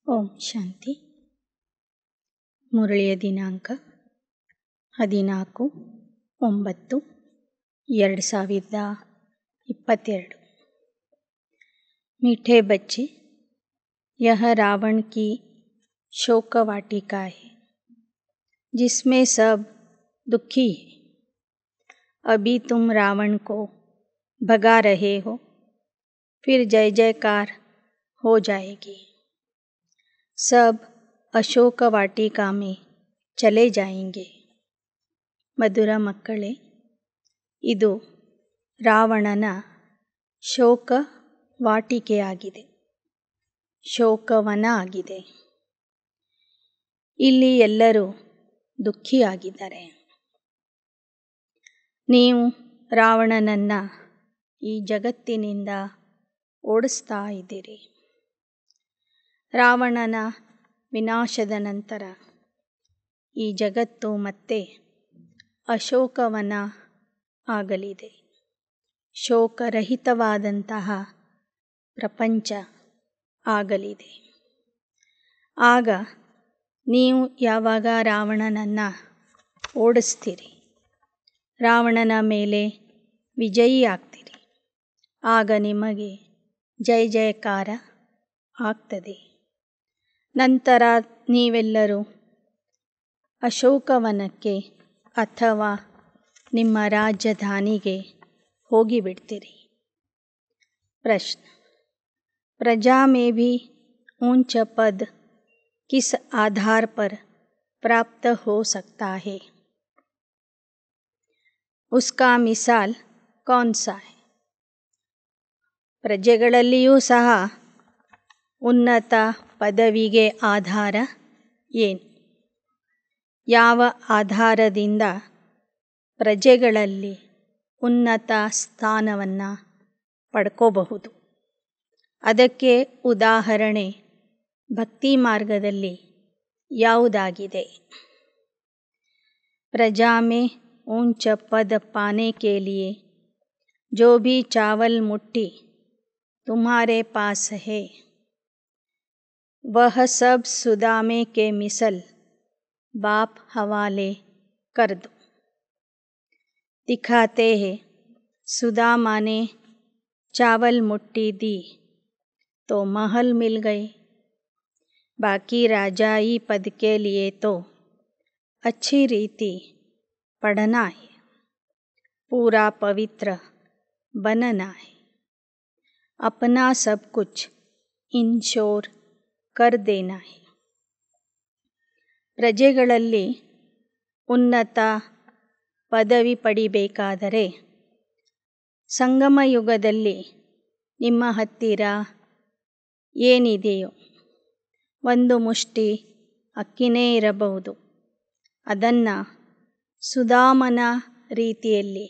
ಓಂ ಶಾಂತಿ. ಮುರಳಿಯ ದಿನಾಂಕ 14/9/2022। मीठे बच्चे, यह रावण की शोक वाटिका है जिसमें सब दुखी है। अभी तुम रावण को भगा रहे हो, फिर जय जयकार हो जाएगी। सब ಅಶೋಕ ವಾಟಿಕಾ में ಚಲೆ ಜಾಯೆಂಗೆ। ಮಧುರ ಮಕ್ಕಳೇ, ಇದು ರಾವಣನ ಶೋಕ ವಾಟಿಕೆಯಾಗಿದೆ, ಶೋಕವನ ಆಗಿದೆ. ಇಲ್ಲಿ ಎಲ್ಲರೂ ದುಃಖಿಯಾಗಿದ್ದಾರೆ. ನೀವು ರಾವಣನನ್ನು ಈ ಜಗತ್ತಿನಿಂದ ಓಡಿಸ್ತಾ ಇದ್ದೀರಿ. ರಾವಣನ ವಿನಾಶದ ನಂತರ ಈ ಜಗತ್ತು ಮತ್ತೆ ಅಶೋಕವನ ಆಗಲಿದೆ. ಶೋಕರಹಿತವಾದಂತಹ ಪ್ರಪಂಚ ಆಗಲಿದೆ. ಆಗ ನೀವು ಯಾವಾಗ ರಾವಣನನ್ನು ಓಡಿಸ್ತೀರಿ, ರಾವಣನ ಮೇಲೆ ವಿಜಯಿ ಆಗ್ತೀರಿ, ಆಗ ನಿಮಗೆ ಜಯ ಜಯಕಾರ ಆಗ್ತದೆ. ನಂತರ ನೀವೆಲ್ಲರೂ ಅಶೋಕವನಕ್ಕೆ ಅಥವಾ ನಿಮ್ಮ ರಾಜಧಾನಿಗೆ ಹೋಗಿಬಿಡ್ತೀರಿ. प्रश्न: प्रजा में भी ऊंच पद किस आधार पर प्राप्त हो सकता है? उसका मिसाल कौन सा है? ಪ್ರಜೆಗಳಲ್ಲಿಯೂ ಸಹ ಉನ್ನತ ಪದವಿಗೆ ಆಧಾರ ಏನು? ಯಾವ ಆಧಾರದಿಂದ ಪ್ರಜೆಗಳಲ್ಲಿ ಉನ್ನತ ಸ್ಥಾನವನ್ನು ಪಡ್ಕೋಬಹುದು? ಅದಕ್ಕೆ ಉದಾಹರಣೆ ಭಕ್ತಿ ಮಾರ್ಗದಲ್ಲಿ ಯಾವುದಾಗಿದೆ? प्रजा में ऊंच पद पाने के लिए जो भी चावल मुट्ठी तुम्हारे पास है, वह सब सुदामे के मिसल बाप हवाले कर दो। दिखाते हैं सुदामा ने चावल मुट्ठी दी तो महल मिल गए। बाकी राजाई पद के लिए तो अच्छी रीति पढ़ना है, पूरा पवित्र बनना है, अपना सब कुछ इंश्योर कर देना है. ಪ್ರಜೆಗಳಲ್ಲಿ ಉನ್ನತ ಪದವಿ ಪಡಿಬೇಕಾದರೆ ಸಂಗಮ ಯುಗದಲ್ಲಿ ನಿಮ್ಮ ಹತ್ತಿರ ಏನಿದೆಯೋ ಒಂದು ಮುಷ್ಟಿ ಅಕ್ಕಿನೇ ಇರಬಹುದು. ಅದನ್ನು ಸುದಾಮನ ರೀತಿಯಲ್ಲಿ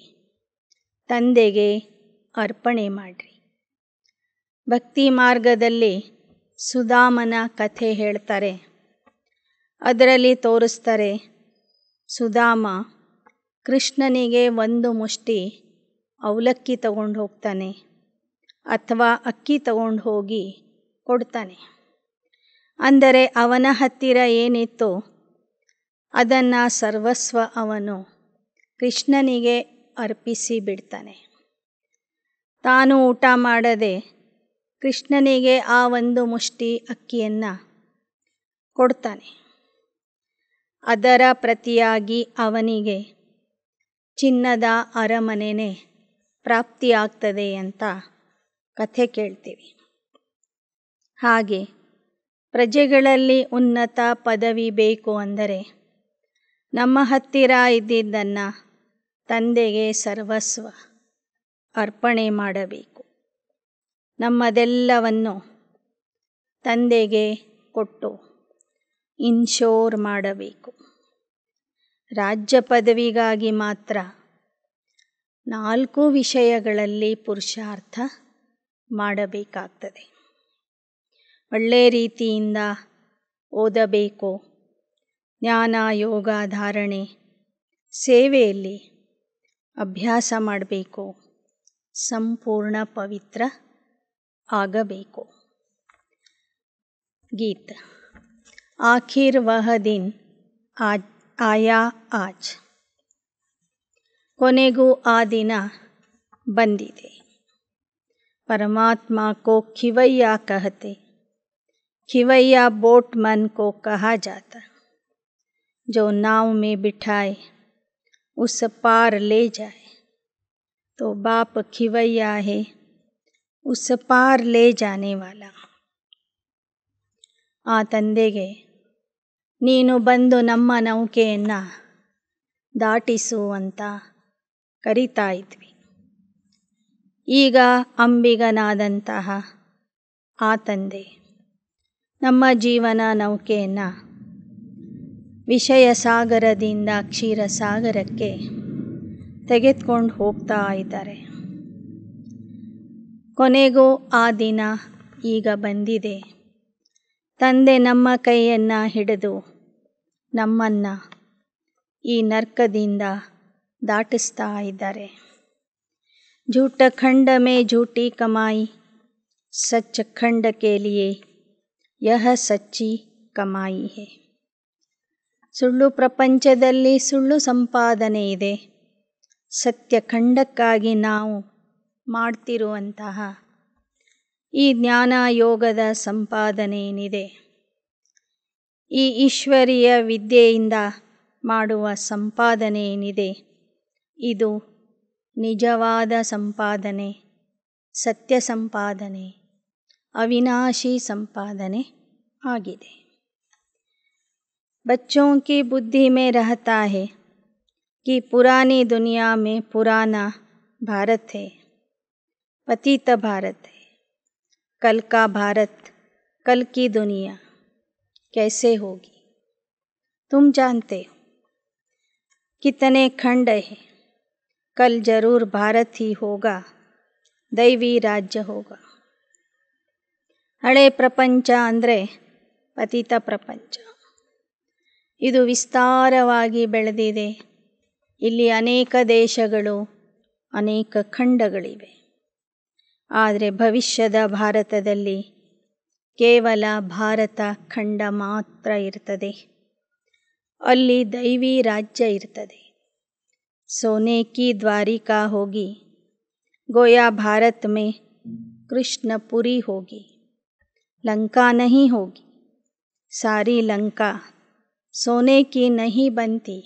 ತಂದೆಗೆ ಅರ್ಪಣೆ ಮಾಡಿರಿ. ಭಕ್ತಿ ಮಾರ್ಗದಲ್ಲಿ ಸುದಾಮನ ಕಥೆ ಹೇಳ್ತಾರೆ. ಅದರಲ್ಲಿ ತೋರಿಸ್ತಾರೆ, ಸುದಾಮ ಕೃಷ್ಣನಿಗೆ ಒಂದು ಮುಷ್ಟಿ ಅವಲಕ್ಕಿ ತಗೊಂಡು ಹೋಗ್ತಾನೆ ಅಥವಾ ಅಕ್ಕಿ ತಗೊಂಡು ಹೋಗಿ ಕೊಡ್ತಾನೆ. ಅಂದರೆ ಅವನ ಹತ್ತಿರ ಏನಿತ್ತು ಅದನ್ನು ಸರ್ವಸ್ವ ಅವನು ಕೃಷ್ಣನಿಗೆ ಅರ್ಪಿಸಿ ಬಿಡ್ತಾನೆ. ತಾನು ಊಟ ಮಾಡದೆ ಕೃಷ್ಣನಿಗೆ ಆ ಒಂದು ಮುಷ್ಟಿ ಅಕ್ಕಿಯನ್ನು ಕೊಡ್ತಾನೆ. ಅದರ ಪ್ರತಿಯಾಗಿ ಅವನಿಗೆ ಚಿನ್ನದ ಅರಮನೆನೇ ಪ್ರಾಪ್ತಿಯಾಗ್ತದೆ ಅಂತ ಕಥೆ ಕೇಳ್ತೀವಿ. ಹಾಗೆ ಪ್ರಜೆಗಳಲ್ಲಿ ಉನ್ನತ ಪದವಿ ಬೇಕು ಅಂದರೆ ನಮ್ಮ ಹತ್ತಿರ ಇದ್ದಿದ್ದನ್ನು ತಂದೆಗೆ ಸರ್ವಸ್ವ ಅರ್ಪಣೆ ಮಾಡಬೇಕು. ನಮ್ಮದೆಲ್ಲವನ್ನು ತಂದೆಗೆ ಕೊಟ್ಟು ಇನ್ಶೋರ್ ಮಾಡಬೇಕು. ರಾಜ್ಯ ಪದವಿಗಾಗಿ ಮಾತ್ರ 4 ವಿಷಯಗಳಲ್ಲಿ ಪುರುಷಾರ್ಥ ಮಾಡಬೇಕಾಗ್ತದೆ. ಒಳ್ಳೆಯ ರೀತಿಯಿಂದ ಓದಬೇಕು, ಜ್ಞಾನ ಯೋಗ ಧಾರಣೆ ಸೇವೆಯಲ್ಲಿ ಅಭ್ಯಾಸ ಮಾಡಬೇಕು, ಸಂಪೂರ್ಣ ಪವಿತ್ರ ಆಗಬೇಕು. गीत। आखिर वह दिन आया आज, ಕೊನೆಗೂ ಆ ದಿನ ಬಂದಿದೆ। परमात्मा को खिवैया कहते, खिवैया बोटमन को कहा जाता। जो नाव में बिठाए उस पार ले जाए, तो बाप खिवैया है उस पार ले जाने वाला। ಆ ತಂದೆಗೆ ನೀನು ಬಂದು ನಮ್ಮ ನೌಕೆಯನ್ನು ದಾಟಿಸು ಅಂತ ಕರಿತಾ ಇದ್ವಿ. ಈಗ ಅಂಬಿಗನಾದಂತಹ ಆ ತಂದೆ ನಮ್ಮ ಜೀವನ ನೌಕೆಯನ್ನು ವಿಷಯ ಸಾಗರದಿಂದ ಕ್ಷೀರ ಸಾಗರಕ್ಕೆ ತೆಗೆದುಕೊಂಡು ಹೋಗ್ತಾ ಇದ್ದಾರೆ. ಕೊನೆಗೂ ಆ ದಿನ ಈಗ ಬಂದಿದೆ. ತಂದೆ ನಮ್ಮ ಕೈಯನ್ನು ಹಿಡಿದು ನಮ್ಮನ್ನು ಈ ನರ್ಕದಿಂದ ದಾಟಿಸ್ತಾ ಇದ್ದಾರೆ. झूठ खंड में झूठी कमाई, सच खंड के लिए यह सच्ची कमाई है. ಸುಳ್ಳು ಪ್ರಪಂಚದಲ್ಲಿ ಸುಳ್ಳು ಸಂಪಾದನೆ ಇದೆ. ಸತ್ಯ ಖಂಡಕ್ಕಾಗಿ ನಾವು ಮಾಡ್ತಿರುವಂತಹ ಈ ಜ್ಞಾನ ಯೋಗದ ಸಂಪಾದನೆ ಏನಿದೆ, ಈ ಈಶ್ವರೀಯ ವಿದ್ಯೆಯಿಂದ ಮಾಡುವ ಸಂಪಾದನೆ ಏನಿದೆ, ಇದು ನಿಜವಾದ ಸಂಪಾದನೆ, ಸತ್ಯ ಸಂಪಾದನೆ, ಅವಿನಾಶಿ ಸಂಪಾದನೆ ಆಗಿದೆ. बच्चों की बुद्धि में रहता है कि पुरानी दुनिया में पुराना भारत है, पतित भारत है. कल का भारत, कल की दुनिया कैसे होगी तुम जानते हो. कितने खंड है, कल जरूर भारत ही होगा, दैवी राज्य होगा. ಹಳೆ ಪ್ರಪಂಚ ಅಂದರೆ ಪತಿತ ಪ್ರಪಂಚ. ಇದು ವಿಸ್ತಾರವಾಗಿ ಬೆಳೆದಿದೆ. ಇಲ್ಲಿ ಅನೇಕ ದೇಶಗಳು, ಅನೇಕ ಖಂಡಗಳಿವೆ. ಆದರೆ ಭವಿಷ್ಯದ ಭಾರತದಲ್ಲಿ ಕೇವಲ ಭಾರತ ಖಂಡ ಮಾತ್ರ ಇರ್ತದೆ. ಅಲ್ಲಿ ದೈವಿ ರಾಜ್ಯ ಇರ್ತದೆ. सोने की द्वारिका होगी, गोया भारत में कृष्णपुरी होगी. लंका नहीं होगी, सारी लंका सोने की नहीं बनती,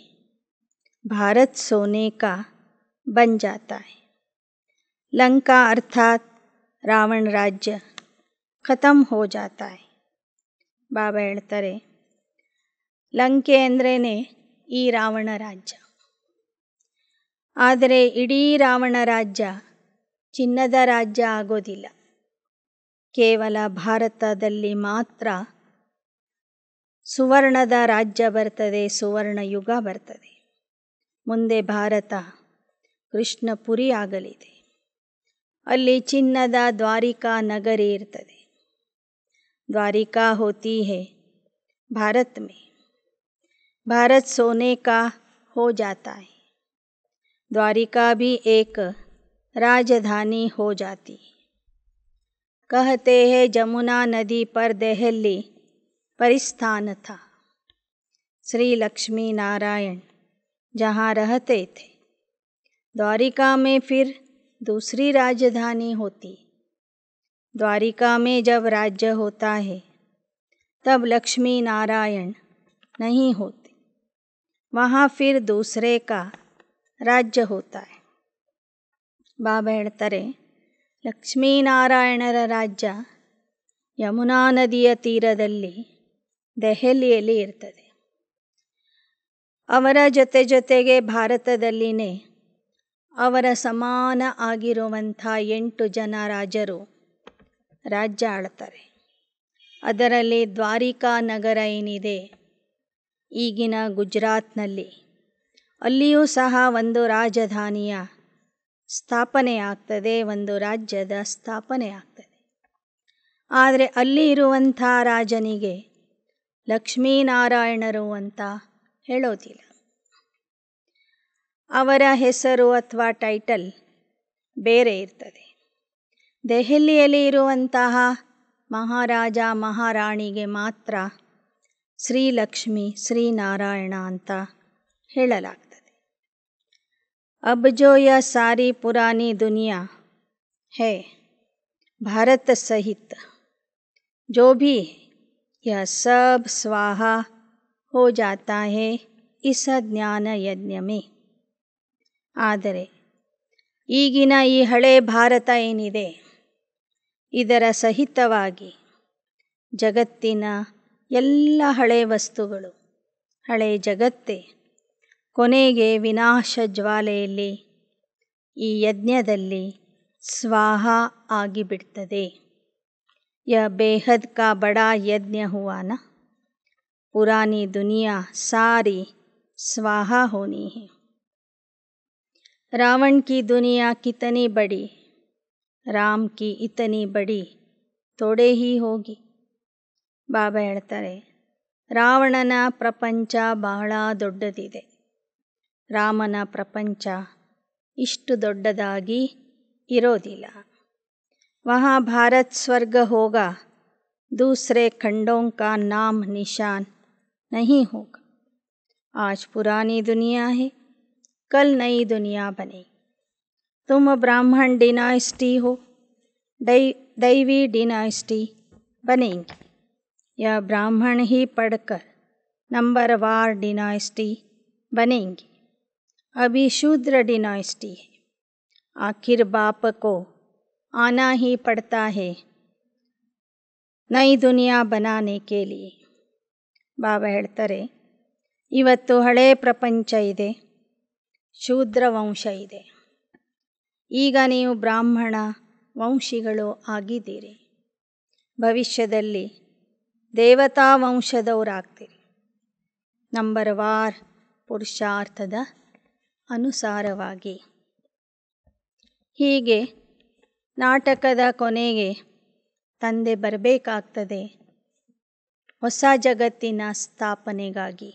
भारत सोने का बन जाता है. लंका अर्थात रावण राज्य खत्म हो जाता है. ಬಾಬಾ ಹೇಳ್ತಾರೆ, ಲಂಕೆ ಅಂದ್ರೇ ಈ ರಾವಣ ರಾಜ್ಯ. ಆದರೆ ಇಡೀ ರಾವಣ ರಾಜ್ಯ ಚಿನ್ನದ ರಾಜ್ಯ ಆಗೋದಿಲ್ಲ. ಕೇವಲ ಭಾರತದಲ್ಲಿ ಮಾತ್ರ ಸುವರ್ಣದ ರಾಜ್ಯ ಬರ್ತದೆ, ಸುವರ್ಣ ಯುಗ ಬರ್ತದೆ. ಮುಂದೆ ಭಾರತ ಕೃಷ್ಣಪುರಿ ಆಗಲಿದೆ. ಅಲ್ಲಿ ಚಿನ್ನದ ದ್ವಾರಿಕಾ ನಗರಿ ಇರ್ತದೆ. ದ್ವಾರಿಕಾ ಹೋತಿ ಹೈ भारत में, भारत सोने का हो जाता है. द्वारिका भी एक राजधानी हो जाती. कहते हैं जमुना नदी पर देहली परिस्थान था. श्री लक्ष्मी नारायण जहाँ रहते थे, द्वारिका में फिर दूसरी राजधानी होती. द्वारिका में जब राज्य होता है तब लक्ष्मी नारायण नहीं होते, वहाँ फिर दूसरे का राज्य होता है. ಬಾಬಾ ಹೇಳ್ತಾರೆ, ಲಕ್ಷ್ಮೀನಾರಾಯಣರ ರಾಜ್ಯ ಯಮುನಾ ನದಿಯ ತೀರದಲ್ಲಿ ದೆಹಲಿಯಲ್ಲಿ ಇರ್ತದೆ. ಅವರ ಜೊತೆಗೆ ಭಾರತದಲ್ಲಿನೇ ಅವರ ಸಮಾನ ಆಗಿರುವಂಥ 8 ಜನ ರಾಜರು ರಾಜ್ಯ ಆಳ್ತಾರೆ. ಅದರಲ್ಲಿ ದ್ವಾರಿಕಾ ನಗರ ಏನಿದೆ ಈಗಿನ ಗುಜರಾತ್ನಲ್ಲಿ, ಅಲ್ಲಿಯೂ ಸಹ ಒಂದು ರಾಜಧಾನಿಯ ಸ್ಥಾಪನೆ ಆಗ್ತದೆ, ಒಂದು ರಾಜ್ಯದ ಸ್ಥಾಪನೆ ಆಗ್ತದೆ. ಆದರೆ ಅಲ್ಲಿ ಇರುವಂಥ ರಾಜನಿಗೆ ಲಕ್ಷ್ಮೀನಾರಾಯಣರು ಅಂತ ಹೇಳೋದಿಲ್ಲ. ಅವರ ಹೆಸರು ಅಥವಾ ಟೈಟಲ್ ಬೇರೆ ಇರ್ತದೆ. ದೆಹಲಿಯಲ್ಲಿ ಇರುವಂತಹ ಮಹಾರಾಜ ಮಹಾರಾಣಿಗೆ ಮಾತ್ರ ಶ್ರೀಲಕ್ಷ್ಮಿ ಶ್ರೀನಾರಾಯಣ ಅಂತ ಹೇಳಲಾಗ್ತದೆ. ಅಬ್ ಜೋ ಯಹ ಸಾರಿ ಪುರಾನಿ ದುನಿಯಾ है भारत सहित जो भी यह सब स्वाहा हो जाता है इस ಜ್ಞಾನ ಯಜ್ಞ में. ಆದರೆ ಈಗಿನ ಈ ಹಳೆ ಭಾರತ ಏನಿದೆ ಇದರ ಸಹಿತವಾಗಿ ಜಗತ್ತಿನ ಎಲ್ಲ ಹಳೆ ವಸ್ತುಗಳು, ಹಳೆ ಜಗತ್ತೇ ಕೊನೆಗೆ ವಿನಾಶ ಜ್ವಾಲೆಯಲ್ಲಿ ಈ ಯಜ್ಞದಲ್ಲಿ ಸ್ವಾಹ ಆಗಿಬಿಡ್ತದೆ. यह बेहद का बड़ा यज्ञ हुआ ना. पुरानी दुनिया सारी स्वाहा होनी है. रावण की दुनिया कितनी बड़ी, राम की इतनी बड़ी थोड़े ही होगी. ಬಾಬಾ ಹೇಳ್ತಾರೆ, ರಾವಣನ ಪ್ರಪಂಚ ಬಹಳ ದೊಡ್ಡದಿದೆ, ರಾಮನ ಪ್ರಪಂಚ ಇಷ್ಟು ದೊಡ್ಡದಾಗಿ ಇರೋದಿಲ್ಲ. वहाँ भारत स्वर्ग होगा, दूसरे खंडों का नाम निशान नहीं होगा. आज पुरानी दुनिया है, कल नई दुनिया बनेगी. तुम ब्राह्मण डिनाइस्टी हो, दैवी डिनाइस्टी बनेंगी. यह ब्राह्मण ही पढ़कर नंबरवार डिनाइस्टी बनेंगी. अभी शूद्र डिनाइस्टी है. आखिर बाप को आना ही पड़ता है नई दुनिया बनाने के लिए. ಬಾಬಾ ಹೇಳ್ತಾರೆ, ಇವತ್ತು ಹಳೆ ಪ್ರಪಂಚ ಇದೆ, ಶೂದ್ರ ವಂಶ ಇದೆ. ಈಗ ನೀವು ಬ್ರಾಹ್ಮಣ ವಂಶಿಗಳು ಆಗಿದ್ದೀರಿ. ಭವಿಷ್ಯದಲ್ಲಿ ದೇವತಾ ವಂಶದವರಾಗ್ತೀರಿ. ನಂಬರ್ವಾರ್ ಪುರುಷಾರ್ಥದ ಅನುಸಾರವಾಗಿ. ಹೀಗೆ ನಾಟಕದ ಕೊನೆಗೆ ತಂದೆ ಬರಬೇಕಾಗ್ತದೆ ಹೊಸ ಜಗತ್ತಿನ ಸ್ಥಾಪನೆಗಾಗಿ.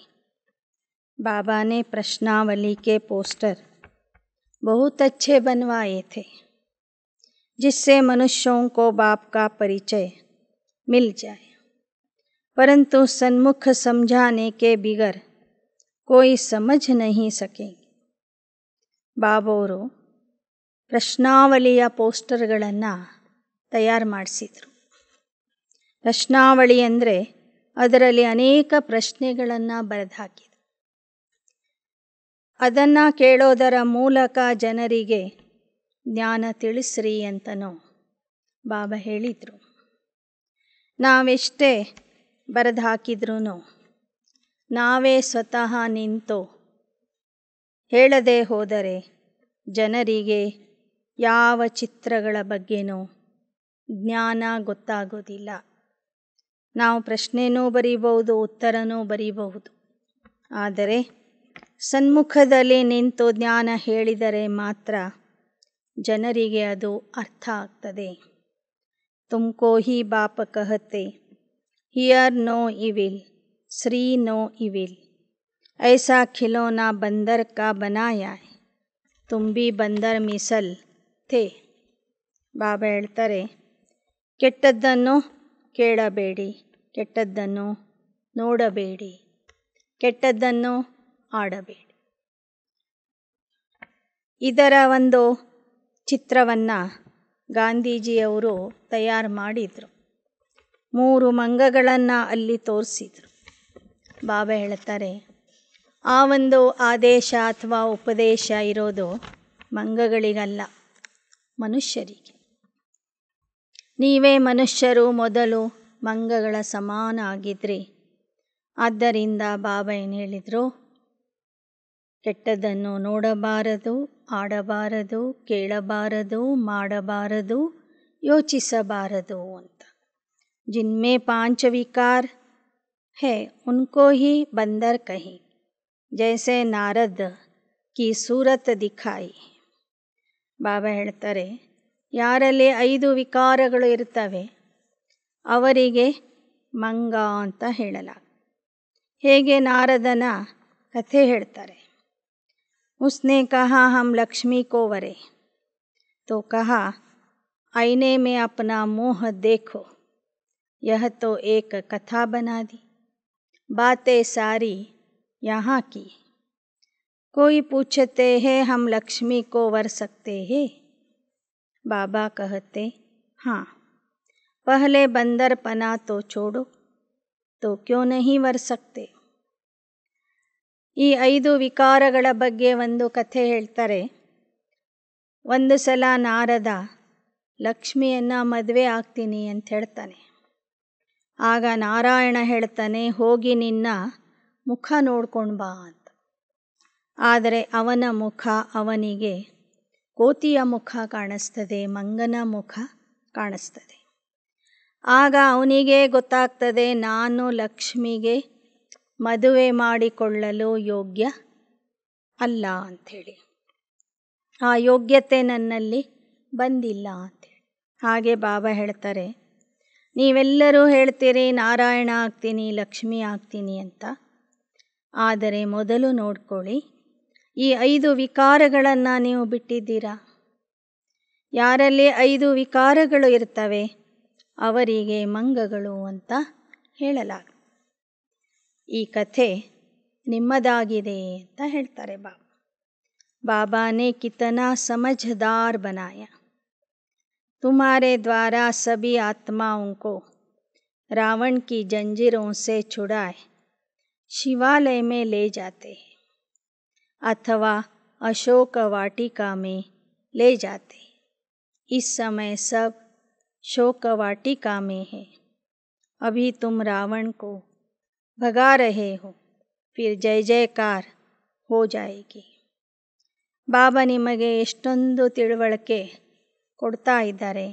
बाबा ने प्रश्नावली के पोस्टर बहुत अच्छे बनवाए थे, जिससे मनुष्यों को बाप का परिचय मिल जाए. परंतु सन्मुख समझाने के बिगर कोई समझ नहीं सकेंगे. ಬಾಬೋರು ಪ್ರಶ್ನಾವಳಿಯ ಪೋಸ್ಟರ್ಗಳನ್ನು ತಯಾರು ಮಾಡಿಸಿದರು. ಪ್ರಶ್ನಾವಳಿ ಅಂದರೆ ಅದರಲ್ಲಿ ಅನೇಕ ಪ್ರಶ್ನೆಗಳನ್ನು ಬರೆದು ಹಾಕಿದರು. ಅದನ್ನು ಕೇಳೋದರ ಮೂಲಕ ಜನರಿಗೆ ಜ್ಞಾನ ತಿಳಿಸ್ರಿ ಅಂತನೂ ಬಾಬಾ ಹೇಳಿದರು. ನಾವೆಷ್ಟೇ ಬರೆದು ಹಾಕಿದ್ರೂ ನಾವೇ ಸ್ವತಃ ನಿಂತು ಹೇಳದೆ ಹೋದರೆ ಜನರಿಗೆ ಯಾವ ಚಿತ್ರಗಳ ಬಗ್ಗೆನೂ ಜ್ಞಾನ ಗೊತ್ತಾಗೋದಿಲ್ಲ. ನಾವು ಪ್ರಶ್ನೆನೂ ಬರೀಬಹುದು, ಉತ್ತರನೂ ಬರೀಬಹುದು. ಆದರೆ ಸನ್ಮುಖದಲ್ಲಿ ನಿಂತು ಜ್ಞಾನ ಹೇಳಿದರೆ ಮಾತ್ರ ಜನರಿಗೆ ಅದು ಅರ್ಥ ಆಗ್ತದೆ. ತುಮಕೋ ಹಿ ಬಾಪ ಕಹತೆ hear no evil, see no evil, ಐಸಾ ಖಿಲೋನಾ ಬಂದರ್ ಕಾ ಬನಾಯಾ ಹೈ, ತುಮ್ ಭಿ ಬಂದರ್ ಮಿಸಲ್ ಥೇ. ಬಾಬಾ ಹೇಳ್ತಾರೆ, ಕೆಟ್ಟದ್ದನ್ನು ಕೇಳಬೇಡಿ, ಕೆಟ್ಟದ್ದನ್ನು ನೋಡಬೇಡಿ, ಕೆಟ್ಟದ್ದನ್ನು ಆಡಬೇಡಿ. ಇದರ ಒಂದು ಚಿತ್ರವನ್ನು ಗಾಂಧೀಜಿಯವರು ತಯಾರು ಮಾಡಿದರು. 3 ಮಂಗಗಳನ್ನು ಅಲ್ಲಿ ತೋರಿಸಿದರು. ಬಾಬಾ ಹೇಳ್ತಾರೆ, ಆ ಒಂದು ಆದೇಶ ಅಥವಾ ಉಪದೇಶ ಇರೋದು ಮಂಗಗಳಿಗಲ್ಲ, ಮನುಷ್ಯರಿಗೆ. ನೀವೇ ಮನುಷ್ಯರು ಮೊದಲು ಮಂಗಗಳ ಸಮಾನ ಆಗಿದ್ರಿ. ಆದ್ದರಿಂದ ಬಾಬಾ ಏನು ಹೇಳಿದರು, ಕೆಟ್ಟದ್ದನ್ನು ನೋಡಬಾರದು, ಆಡಬಾರದು, ಕೇಳಬಾರದು, ಮಾಡಬಾರದು, ಯೋಚಿಸಬಾರದು ಅಂತ. जिनमें 5 विकार है उनको ही बंदर कहीं, जैसे नारद की सूरत दिखाई. ಬಾಬಾ ಹೇಳ್ತಾರೆ, ಯಾರಲ್ಲಿ 5 ವಿಕಾರಗಳು ಇರ್ತವೆ ಅವರಿಗೆ ಮಂಗ ಅಂತ ಹೇಳಲಾಗ. ಹೇಗೆ ನಾರದನ ಕಥೆ ಹೇಳ್ತಾರೆ. उसने कहा हम लक्ष्मी को वरे, तो कहा आईने में अपना मुँह देखो, यह तो एक कथा बना दी, बातें सारी यहाँ की। कोई पूछते हैं हम लक्ष्मी को वर सकते हैं? बाबा कहते हाँ, पहले बंदरपना तो छोड़ो, तो क्यों नहीं वर सकते? ಈ 5 ವಿಕಾರಗಳ ಬಗ್ಗೆ ಒಂದು ಕಥೆ ಹೇಳ್ತಾರೆ. ಒಂದು ಸಲ ನಾರದ ಲಕ್ಷ್ಮಿಯನ್ನು ಮದುವೆ ಆಗ್ತೀನಿ ಅಂತ ಹೇಳ್ತಾನೆ. ಆಗ ನಾರಾಯಣ ಹೇಳ್ತಾನೆ, ಹೋಗಿ ನಿನ್ನ ಮುಖ ನೋಡ್ಕೊಂಡು ಬಾ ಅಂತ. ಆದರೆ ಅವನ ಮುಖ ಅವನಿಗೆ ಕೋತಿಯ ಮುಖ ಕಾಣಿಸ್ತದೆ, ಮಂಗನ ಮುಖ ಕಾಣಿಸ್ತದೆ. ಆಗ ಅವನಿಗೆ ಗೊತ್ತಾಗ್ತದೆ, ನಾನು ಲಕ್ಷ್ಮಿಗೆ ಮದುವೆ ಮಾಡಿಕೊಳ್ಳಲು ಯೋಗ್ಯ ಅಲ್ಲ ಅಂಥೇಳಿ, ಆ ಯೋಗ್ಯತೆ ನನ್ನಲ್ಲಿ ಬಂದಿಲ್ಲ ಅಂಥೇಳಿ. ಹಾಗೆ ಬಾಬಾ ಹೇಳ್ತಾರೆ, ನೀವೆಲ್ಲರೂ ಹೇಳ್ತೀರಿ ನಾರಾಯಣ ಆಗ್ತೀನಿ, ಲಕ್ಷ್ಮಿ ಆಗ್ತೀನಿ ಅಂತ. ಆದರೆ ಮೊದಲು ನೋಡ್ಕೊಳ್ಳಿ, ಈ 5 ವಿಕಾರಗಳನ್ನು ನೀವು ಬಿಟ್ಟಿದ್ದೀರಾ. ಯಾರಲ್ಲಿ 5 ವಿಕಾರಗಳು ಇರ್ತವೆ ಅವರಿಗೆ ಮಂಗಗಳು ಅಂತ ಹೇಳಲಾಗುತ್ತೆ. ಈ ಕಥೆ ನಿಮ್ಮದಾಗಿದೆ ಅಂತ ಹೇಳ್ತಾರೆ ಬಾಬಾ. ಬಾಬಾನೇ ಕಿತನಾ ಸಮझदार बनाया, तुम्हारे द्वारा सभी आत्माओं को रावण की जंजीरों से छुड़ाए शिवालय में ले जाते हैं अथवा अशोक वाटिका में ले जाते हैं. इस समय सब शोक वाटिका में है. अभी तुम रावण को भगा रहे हो, फिर जय जयकार हो जाएगी. ಬಾಬಾ ನಿಮಗೆ ಎಷ್ಟೊಂದು ತಿಳುವಳಿಕೆ ಕೊಡ್ತಾ ಇದ್ದಾರೆ.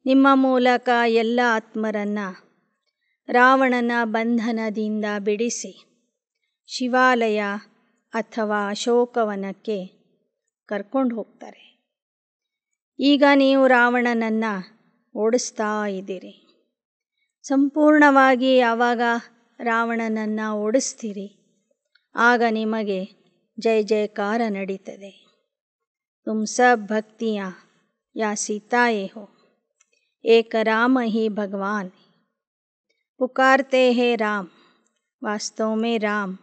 ನಿಮ್ಮ ಮೂಲಕ ಎಲ್ಲ ಆತ್ಮರನ್ನು ರಾವಣನ ಬಂಧನದಿಂದ ಬಿಡಿಸಿ ಶಿವಾಲಯ ಅಥವಾ ಅಶೋಕವನಕ್ಕೆ ಕರ್ಕೊಂಡು ಹೋಗ್ತಾರೆ. ಈಗ ನೀವು ರಾವಣನನ್ನು ಓಡಿಸ್ತಾ ಇದ್ದೀರಿ. ಸಂಪೂರ್ಣವಾಗಿ ಯಾವಾಗ ರಾವಣನನ್ನು ಓಡಿಸ್ತೀರಿ ಆಗ ನಿಮಗೆ ಜಯ ಜಯಕಾರ ನಡೀತದೆ. तुम सब भक्तियाँ या सीताएँ हो, एक राम ही भगवान. पुकारते हैं राम, वास्तव में राम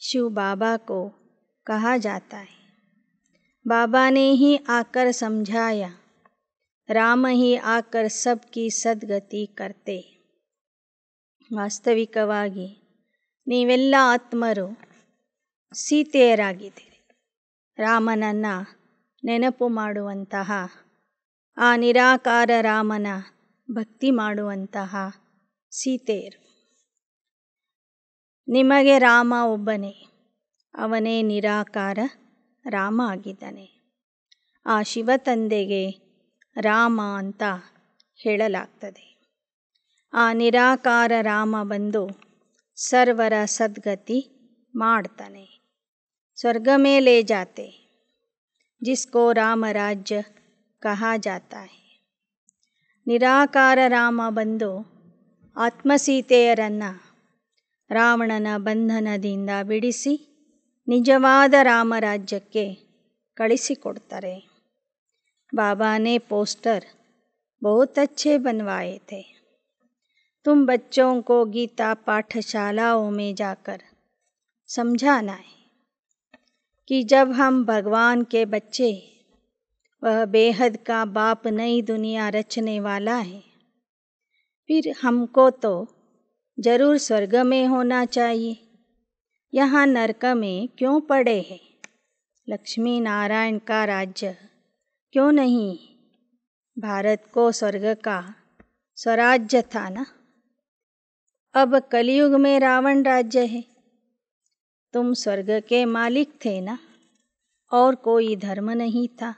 शिव बाबा को कहा जाता है. बाबा ने ही आकर समझाया, राम ही आकर सबकी सद्गति करते. ವಾಸ್ತವಿಕವಾಗಿ ನೀವೆಲ್ಲ ಆತ್ಮರು ಸೀತೆಯರಾಗಿದ್ದೀರಿ. ರಾಮನನ್ನು ನೆನಪು ಮಾಡುವಂತಹ, ಆ ನಿರಾಕಾರ ರಾಮನ ಭಕ್ತಿ ಮಾಡುವಂತಹ ಸೀತೆಯರು. ನಿಮಗೆ ರಾಮ ಒಬ್ಬನೇ, ಅವನೇ ನಿರಾಕಾರ ರಾಮ ಆಗಿದ್ದಾನೆ. ಆ ಶಿವತಂದೆಗೆ ರಾಮ ಅಂತ ಹೇಳಲಾಗ್ತದೆ. ಆ ನಿರಾಕಾರ ರಾಮ ಬಂದು ಸರ್ವರ ಸದ್ಗತಿ ಮಾಡ್ತಾನೆ. ಸ್ವರ್ಗ में ले जाते, जिसको राम राज्य कहा जाता है. ನಿರಾಕಾರ ರಾಮ ಬಂದು ಆತ್ಮಸೀತೆಯರನ್ನು ರಾವಣನ ಬಂಧನದಿಂದ ಬಿಡಿಸಿ ನಿಜವಾದ ರಾಮರಾಜ್ಯಕ್ಕೆ ಕಳಿಸಿಕೊಡ್ತಾರೆ. ಬಾಬಾನೇ ಪೋಸ್ಟರ್ बहुत अच्छे बनवाए थे. तुम बच्चों को गीता पाठशालाओं में जाकर समझाना है कि जब हम भगवान के बच्चे, वह बेहद का बाप नई दुनिया रचने वाला है, फिर हमको तो जरूर स्वर्ग में होना चाहिए. यहाँ नरक में क्यों पड़े हैं? लक्ष्मी नारायण का राज्य क्यों नहीं? भारत को स्वर्ग का स्वराज्य था ना. अब कलयुग में रावण राज्य है. तुम स्वर्ग के मालिक थे ना, और कोई धर्म नहीं था.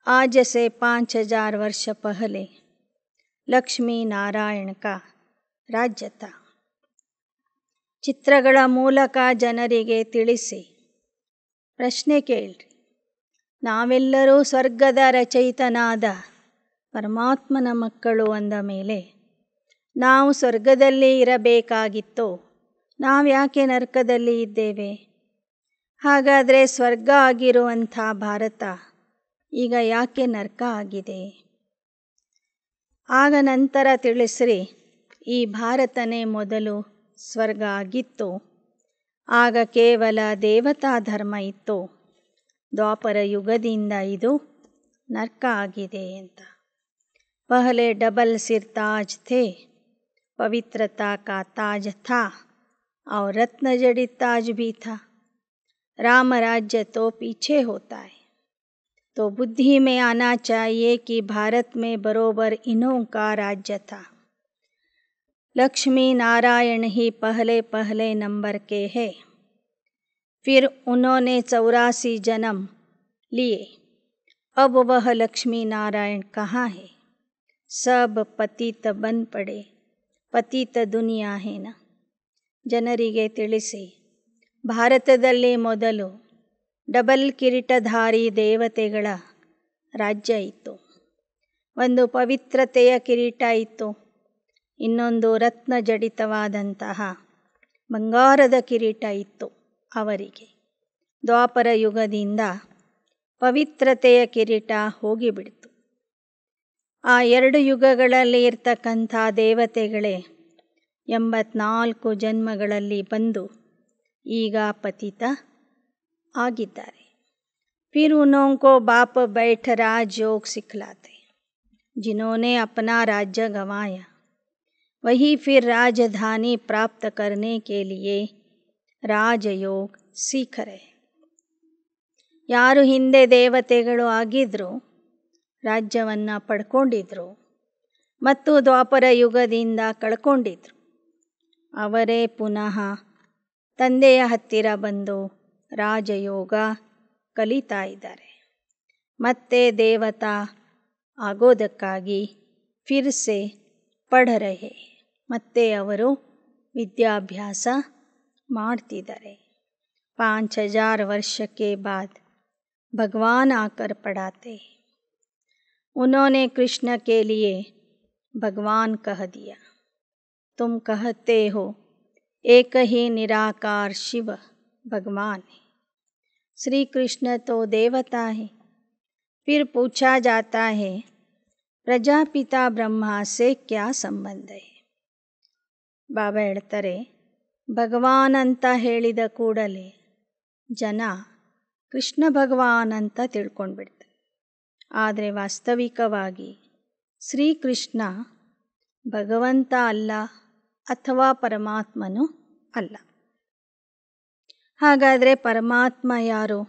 आज से 5000 वर्ष पहले लक्ष्मी नारायण का राज्य था. ಚಿತ್ರಗಳ ಮೂಲಕ ಜನರಿಗೆ ತಿಳಿಸಿ ಪ್ರಶ್ನೆ ಕೇಳ್ರಿ. ನಾವೆಲ್ಲರೂ ಸ್ವರ್ಗದ ರಚಯಿತನಾದ ಪರಮಾತ್ಮನ ಮಕ್ಕಳು ಅಂದ ಮೇಲೆ ನಾವು ಸ್ವರ್ಗದಲ್ಲಿ ಇರಬೇಕಾಗಿತ್ತು. ನಾವ್ಯಾಕೆ ನರಕದಲ್ಲಿ ಇದ್ದೇವೆ? ಹಾಗಾದರೆ ಸ್ವರ್ಗ ಆಗಿರುವಂಥ ಭಾರತ ಈಗ ಯಾಕೆ ನರಕ ಆಗಿದೆ? ಆಗ ನಂತರ ತಿಳಿಸ್ರಿ, ಈ ಭಾರತನೇ ಮೊದಲು ಸ್ವರ್ಗ ಆಗಿತ್ತು, ಆಗ ಕೇವಲ ದೇವತಾ ಧರ್ಮ ಇತ್ತು, ದ್ವಾಪರ ಯುಗದಿಂದ ಇದು ನರ್ಕ ಆಗಿದೆ ಅಂತ. ಪಹಲೆ डबल सिर ताज थे, पवित्रता का ताज था और रत्न जड़ित ताज भी था. राम राज्य तो पीछे होता है, तो बुद्धि में आना चाहिए कि भारत में बरोबर इन्हों का राज्य था. लक्ष्मी नारायण ही पहले पहले नंबर के हैं, फिर उन्होंने 84 जन्म लिए. अब वह लक्ष्मी नारायण कहाँ है? सब ಪತಿತ ಬನ್ ಪಡೆ, ಪತಿತ ದುನಿಯಾ ಹೇನ. ಜನರಿಗೆ ತಿಳಿಸಿ, ಭಾರತದಲ್ಲಿ ಮೊದಲು ಡಬಲ್ ಕಿರೀಟಧಾರಿ ದೇವತೆಗಳ ರಾಜ್ಯ ಇತ್ತು. ಒಂದು ಪವಿತ್ರತೆಯ ಕಿರೀಟ ಇತ್ತು, ಇನ್ನೊಂದು ರತ್ನ ಜಡಿತವಾದಂತಹ ಬಂಗಾರದ ಕಿರೀಟ ಇತ್ತು ಅವರಿಗೆ. ದ್ವಾಪರ ಯುಗದಿಂದ ಪವಿತ್ರತೆಯ ಕಿರೀಟ ಹೋಗಿಬಿಡ್ತು. ಆ 2 ಯುಗಗಳಲ್ಲಿ ಇರ್ತಕ್ಕಂಥ ದೇವತೆಗಳೇ 84 ಜನ್ಮಗಳಲ್ಲಿ ಬಂದು ಈಗ ಪತಿತ ಆಗಿದ್ದಾರೆ. फिर उनको बाप बैठ राजयोग सिखलाते, जिन्होंने अपना राज्य गंवाया वही फिर राजधानी प्राप्त करने के लिए ರಾಜಯೋಗ सीख रहे. ಯಾರು ಹಿಂದೆ ದೇವತೆಗಳು ಆಗಿದ್ರು, ರಾಜ್ಯವನ್ನು ಪಡ್ಕೊಂಡಿದ್ರು ಮತ್ತು ದ್ವಾಪರ ಯುಗದಿಂದ ಕಳ್ಕೊಂಡಿದ್ರು, ಅವರೇ ಪುನಃ ತಂದೆಯ ಹತ್ತಿರ ಬಂದು ರಾಜಯೋಗ ಕಲಿತಾ ಇದ್ದಾರೆ. ಮತ್ತೆ ದೇವತಾ ಆಗೋದಕ್ಕಾಗಿ ಫಿರ್ಸೆ ಪಢ ರಹೆ, ಮತ್ತೆ ಅವರು ವಿದ್ಯಾಭ್ಯಾಸ ಮಾಡ್ತಿದ್ದಾರೆ. 5000 वर्ष के बाद भगवान आकर पढ़ाते. उन्होंने कृष्ण के लिए भगवान कह दिया. तुम कहते हो एक ही निराकार शिव भगवान है. श्री कृष्ण तो देवता है. फिर पूछा जाता है प्रजापिता ब्रह्मा से क्या संबंध है? ಬಾಬಾ ಹೇಳ್ತಾರೆ, ಭಗವಾನ್ ಅಂತ ಹೇಳಿದ ಕೂಡಲೇ ಜನ ಕೃಷ್ಣ ಭಗವಾನ್ ಅಂತ ತಿಳ್ಕೊಂಡ್ಬಿಡ್ತಾರೆ. ಆದರೆ ವಾಸ್ತವಿಕವಾಗಿ ಶ್ರೀಕೃಷ್ಣ ಭಗವಂತ ಅಲ್ಲ ಅಥವಾ ಪರಮಾತ್ಮನೂ ಅಲ್ಲ. ಹಾಗಾದರೆ ಪರಮಾತ್ಮ ಯಾರು?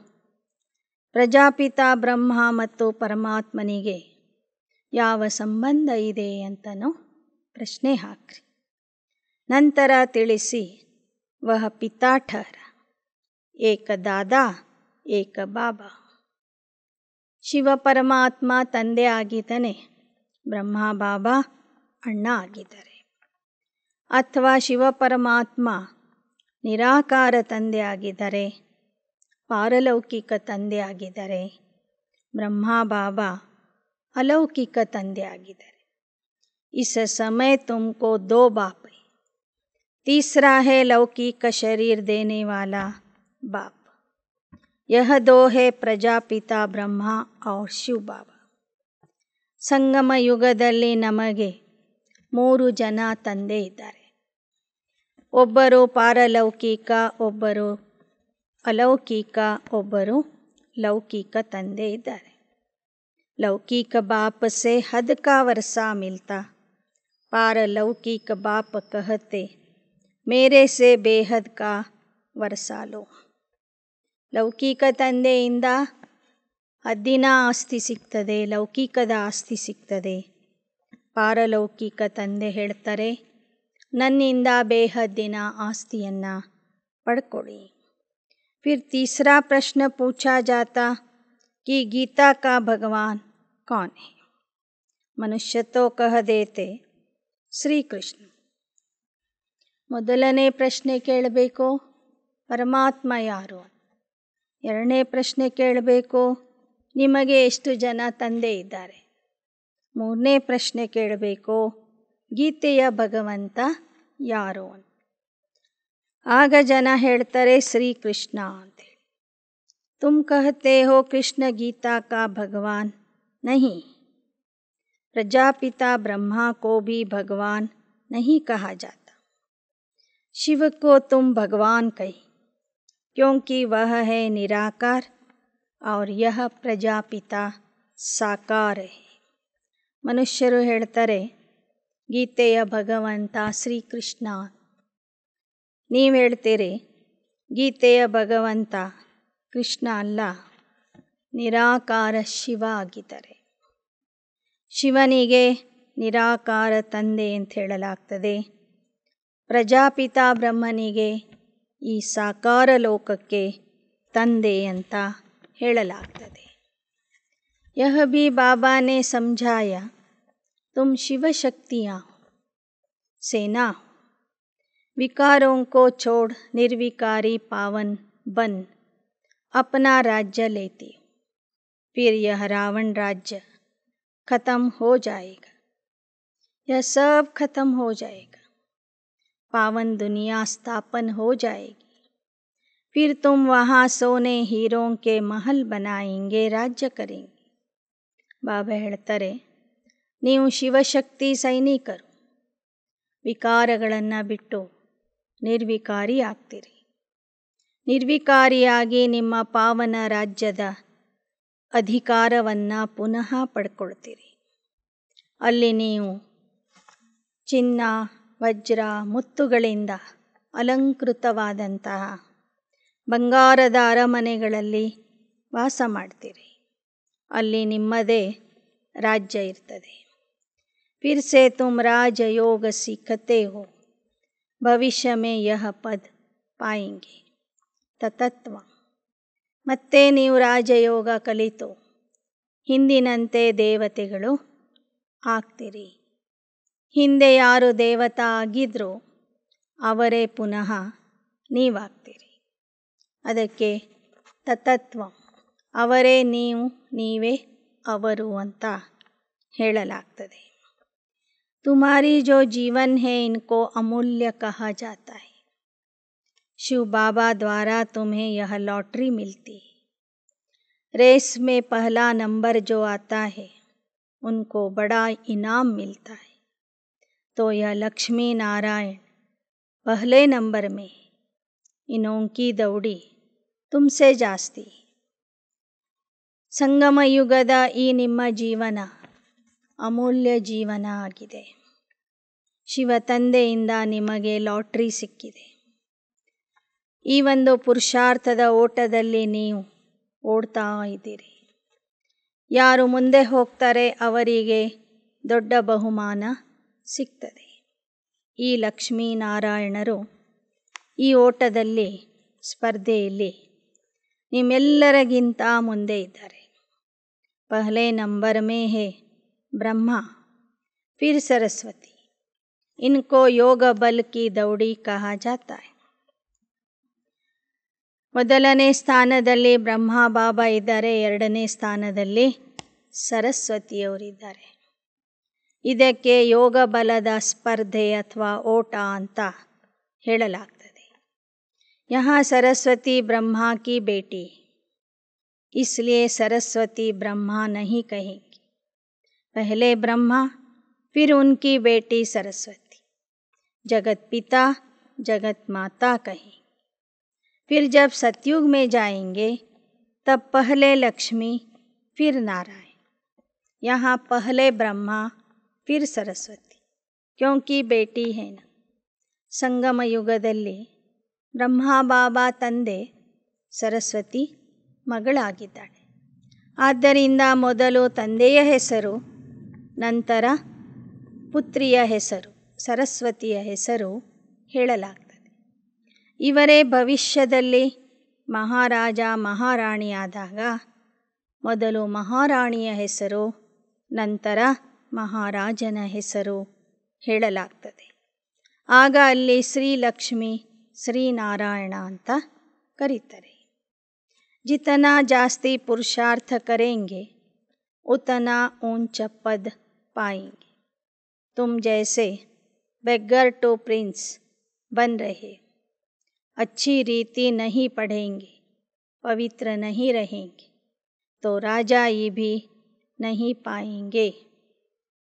ಪ್ರಜಾಪಿತ ಬ್ರಹ್ಮ ಮತ್ತು ಪರಮಾತ್ಮನಿಗೆ ಯಾವ ಸಂಬಂಧ ಇದೆ ಅಂತನೂ ಪ್ರಶ್ನೆ ಹಾಕ್ರಿ. ನಂತರ ತಿಳಿಸಿ, ವಹ ಪಿತಾ ಠಹರ, ಏಕ ದಾದಾ ಏಕ ಬಾಬಾ. ಶಿವ ಪರಮಾತ್ಮ ತಂದೆ ಆಗಿದ್ದಾನೆ, ಬ್ರಹ್ಮ ಬಾಬಾ ಅಣ್ಣ ಆಗಿದ್ದಾರೆ. ಅಥವಾ ಶಿವ ಪರಮಾತ್ಮ ನಿರಾಕಾರ ತಂದೆ ಆಗಿದ್ದಾರೆ, ಪಾರಲೌಕಿಕ ತಂದೆ ಆಗಿದ್ದಾರೆ, ಬ್ರಹ್ಮ ಬಾಬಾ अलौकिक ತಂದೆ ಆಗಿದ್ದಾರೆ. इस समय तुमको 2 बाप है, तीसरा है लौकिक शरीर देने वाला बाप. यह 2 है प्रजापिता ब्रह्मा और शिव बाबा. ಸಂಗಮ ಯುಗದಲ್ಲಿ ನಮಗೆ 3 ಜನ ತಂದೆ ಇದ್ದಾರೆ. ಒಬ್ಬರು ಪಾರಲೌಕಿಕ, ಒಬ್ಬರು ಅಲೌಕಿಕ, ಒಬ್ಬರು ಲೌಕಿಕ ತಂದೆ ಇದ್ದಾರೆ. लौकिक बाप से हद का वर्षा मिलता, पारलौकिक बाप कहते मेरे से बेहद का वर्षा लो. ಲೌಕಿಕ ತಂದೆಯಿಂದ ಹದ್ದಿನ ಆಸ್ತಿ ಸಿಗ್ತದೆ, ಲೌಕಿಕದ ಆಸ್ತಿ ಸಿಗ್ತದೆ. ಪಾರಲೌಕಿಕ ತಂದೆ ಹೇಳ್ತಾರೆ, ನನ್ನಿಂದ ಬೇಹದ್ದಿನ ಆಸ್ತಿಯನ್ನು ಪಡ್ಕೊಳ್ಳಿ. फिर तीसरा प्रश्न पूछा जाता कि गीता का भगवान कौन है? मनुष्य तो कह देते श्री कृष्ण. ಮೊದಲನೇ ಪ್ರಶ್ನೆ ಕೇಳಬೇಕು, ಪರಮಾತ್ಮ ಯಾರು? ಎರಡನೇ ಪ್ರಶ್ನೆ ಕೇಳಬೇಕು, ನಿಮಗೆ ಎಷ್ಟು ಜನ ತಂದೆ ಇದ್ದಾರೆ? ಮೂರನೇ ಪ್ರಶ್ನೆ ಕೇಳಬೇಕು, ಗೀತೆಯ ಭಗವಂತ ಯಾರು? ಆಗ ಜನ ಹೇಳ್ತಾರೆ ಶ್ರೀಕೃಷ್ಣ ಅಂತೇಳಿ. तुम कहते हो कृष्ण गीता का भगवान नहीं, प्रजापिता ब्रह्मा को भी भगवान नहीं कहा जाता। शिव को तुम भगवान कही, क्योंकि वह है निराकार और यह ಪ್ರಜಾಪಿತಾ ಸಾಕಾರ है। ಮನುಷ್ಯರು ಹೇಳ್ತಾರೆ ಗೀತೆಯ ಭಗವಂತ ಶ್ರೀಕೃಷ್ಣ, ನೀವು ಹೇಳ್ತೀರಿ ಗೀತೆಯ ಭಗವಂತ ಕೃಷ್ಣ ಅಲ್ಲ, ನಿರಾಕಾರ ಶಿವ ಆಗಿದ್ದಾರೆ. ಶಿವನಿಗೆ ನಿರಾಕಾರ ತಂದೆ ಅಂತ ಹೇಳಲಾಗ್ತದೆ. ಪ್ರಜಾಪಿತಾ ಬ್ರಹ್ಮನಿಗೆ ಈ ಸಾಕಾರ ಲೋಕಕ್ಕೆ ತಂದೆ ಅಂತ ಹೇಳಲಾಗ್ತದೆ. यह भी बाबा ने समझाया, तुम शिव शक्तियाँ हो, सेना हो, विकारों को छोड़ निर्विकारी पावन बन अपना राज्य लेती हो, फिर यह रावण राज्य खत्म हो जाएगा, यह सब खत्म हो जाएगा, पावन दुनिया स्थापन हो जाएगी, फिर तुम वहाँ सोने हीरों के महल बनाएंगे, राज्य करेंगे. ಬಾಬಾ ಹೇಳ್ತಾರೆ, ನೀವು ಶಿವಶಕ್ತಿ ಸೈನಿಕರು, ವಿಕಾರಗಳನ್ನು ಬಿಟ್ಟು ನಿರ್ವಿಕಾರಿ ಆಗ್ತೀರಿ. ನಿರ್ವಿಕಾರಿಯಾಗಿ ನಿಮ್ಮ ಪಾವನ ರಾಜ್ಯದ ಅಧಿಕಾರವನ್ನು ಪುನಃ ಪಡ್ಕೊಳ್ತೀರಿ. ಅಲ್ಲಿ ನೀವು ಚಿನ್ನ ವಜ್ರ ಮುತ್ತುಗಳಿಂದ ಅಲಂಕೃತವಾದಂತಹ ಬಂಗಾರದ ಅರಮನೆಗಳಲ್ಲಿ ವಾಸ ಮಾಡ್ತೀರಿ. ಅಲ್ಲಿ ನಿಮ್ಮದೇ ರಾಜ್ಯ ಇರ್ತದೆ. फिर से तुम राजयोग सीखते हो, भविष्य में यह पद पाएंगे. ತತತ್ವ. ಮತ್ತೆ ನೀವು ರಾಜಯೋಗ ಕಲಿತು ಹಿಂದಿನಂತೆ ದೇವತೆಗಳು ಆಗ್ತೀರಿ. ಹಿಂದೆ ಯಾರು ದೇವತಾ ಆಗಿದ್ರೋ ಅವರೇ ಪುನಃ ನೀವಾಗ್ತೀರಿ. ಅದಕ್ಕೆ ತತತ್ವ, ಅವರೇ ನೀವು, ನೀವೇ ಅವರು ಅಂತ ಹೇಳಲಾಗ್ತದೆ. तुम्हारी जो जीवन है इनको अमूल्य कहा जाता है. शिव बाबा द्वारा तुम्हें यह लॉटरी मिलती है. रेस में पहला नंबर जो आता है उनको बड़ा इनाम मिलता है. तो यह लक्ष्मी नारायण पहले नंबर में, इनों की दौड़ी तुमसे जास्ती. ಸಂಗಮ ಯುಗದ ಈ ನಿಮ್ಮ ಜೀವನ ಅಮೂಲ್ಯ ಜೀವನ ಆಗಿದೆ. ಶಿವ ತಂದೆಯಿಂದ ನಿಮಗೆ ಲಾಟ್ರಿ ಸಿಕ್ಕಿದೆ. ಈ ಒಂದು ಪುರುಷಾರ್ಥದ ಓಟದಲ್ಲಿ ನೀವು ಓಡ್ತಾ ಇದ್ದೀರಿ. ಯಾರು ಮುಂದೆ ಹೋಗ್ತಾರೆ ಅವರಿಗೆ ದೊಡ್ಡ ಬಹುಮಾನ ಸಿಗ್ತದೆ. ಈ ಲಕ್ಷ್ಮೀನಾರಾಯಣರು ಈ ಓಟದಲ್ಲಿ, ಸ್ಪರ್ಧೆಯಲ್ಲಿ ನಿಮ್ಮೆಲ್ಲರಿಗಿಂತ ಮುಂದೆ ಇದ್ದಾರೆ. पहले नंबर में है ब्रह्मा, फिर सरस्वती. इनको योग बल की दौड़ी कहा जाता है. ಮೊದಲನೇ ಸ್ಥಾನದಲ್ಲಿ ಬ್ರಹ್ಮ ಬಾಬಾ ಇದ್ದಾರೆ, ಎರಡನೇ ಸ್ಥಾನದಲ್ಲಿ ಸರಸ್ವತಿಯವರಿದ್ದಾರೆ. ಇದಕ್ಕೆ ಯೋಗ ಬಲದ ಸ್ಪರ್ಧೆ ಅಥವಾ ಓಟ ಅಂತ ಹೇಳಲಾಗ್ತದೆ. यहाँ सरस्वती ब्रह्मा की बेटी, इसलिए सरस्वती ब्रह्मा नहीं कहेंगे. पहले ब्रह्मा, फिर उनकी बेटी सरस्वती. जगत पिता जगत माता कहेंगे. फिर जब सतयुग में जाएंगे तब पहले लक्ष्मी फिर नारायण. यहाँ पहले ब्रह्मा फिर सरस्वती, क्योंकि बेटी है ना. ಸಂಗಮ ಯುಗದಲ್ಲಿ ಬ್ರಹ್ಮ ಬಾಬಾ ತಂದೆ, ಸರಸ್ವತಿ ಮಗಳಾಗಿದ್ದಾಳೆ. ಆದ್ದರಿಂದ ಮೊದಲು ತಂದೆಯ ಹೆಸರು, ನಂತರ ಪುತ್ರಿಯ ಹೆಸರು ಸರಸ್ವತಿಯ ಹೆಸರು ಹೇಳಲಾಗ್ತದೆ. ಇವರೇ ಭವಿಷ್ಯದಲ್ಲಿ ಮಹಾರಾಜ ಮಹಾರಾಣಿಯಾದಾಗ ಮೊದಲು ಮಹಾರಾಣಿಯ ಹೆಸರು, ನಂತರ ಮಹಾರಾಜನ ಹೆಸರು ಹೇಳಲಾಗ್ತದೆ. ಆಗ ಅಲ್ಲಿ ಶ್ರೀಲಕ್ಷ್ಮಿ ಶ್ರೀನಾರಾಯಣ ಅಂತ ಕರೀತಾರೆ. जितना जास्ती पुरुषार्थ करेंगे उतना ऊंचा पद पाएंगे. तुम जैसे बेगर टू प्रिंस बन रहे, अच्छी रीति नहीं पढ़ेंगे, पवित्र नहीं रहेंगे तो राजाई भी नहीं पाएंगे.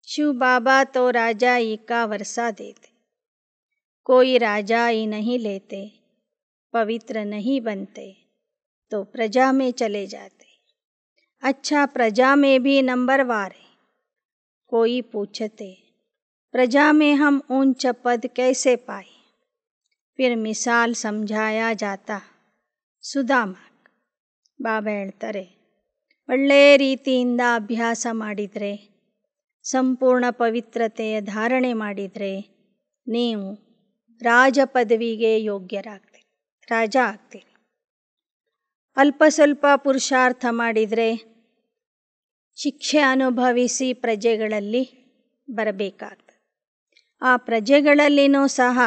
शिव बाबा तो राजाई का वर्षा देते, कोई राजाई नहीं लेते, पवित्र नहीं बनते तो प्रजा में चले जाते। अच्छा प्रजा में भी नंबरवार है, कोई पूछते प्रजा में हम ऊंच पद कैसे पाए। फिर मिसाल समझाया जाता ಸುಧಾಮ ಬಾಬಾ ಹೇಳ್ತಾರೆ, ಒಳ್ಳೆಯ ರೀತಿಯಿಂದ ಅಭ್ಯಾಸ ಮಾಡಿದರೆ, ಸಂಪೂರ್ಣ ಪವಿತ್ರತೆಯ ಧಾರಣೆ ಮಾಡಿದರೆ ನೀವು ರಾಜ ಪದವಿಗೆ ಯೋಗ್ಯರಾಗ್ತೀರಿ, ರಾಜ ಆಗ್ತೀರಿ. ಅಲ್ಪ ಸ್ವಲ್ಪ ಪುರುಷಾರ್ಥ ಮಾಡಿದರೆ ಶಿಕ್ಷೆ ಅನುಭವಿಸಿ ಪ್ರಜೆಗಳಲ್ಲಿ ಬರಬೇಕಾಗ್ತದೆ. ಆ ಪ್ರಜೆಗಳಲ್ಲಿನೂ ಸಹ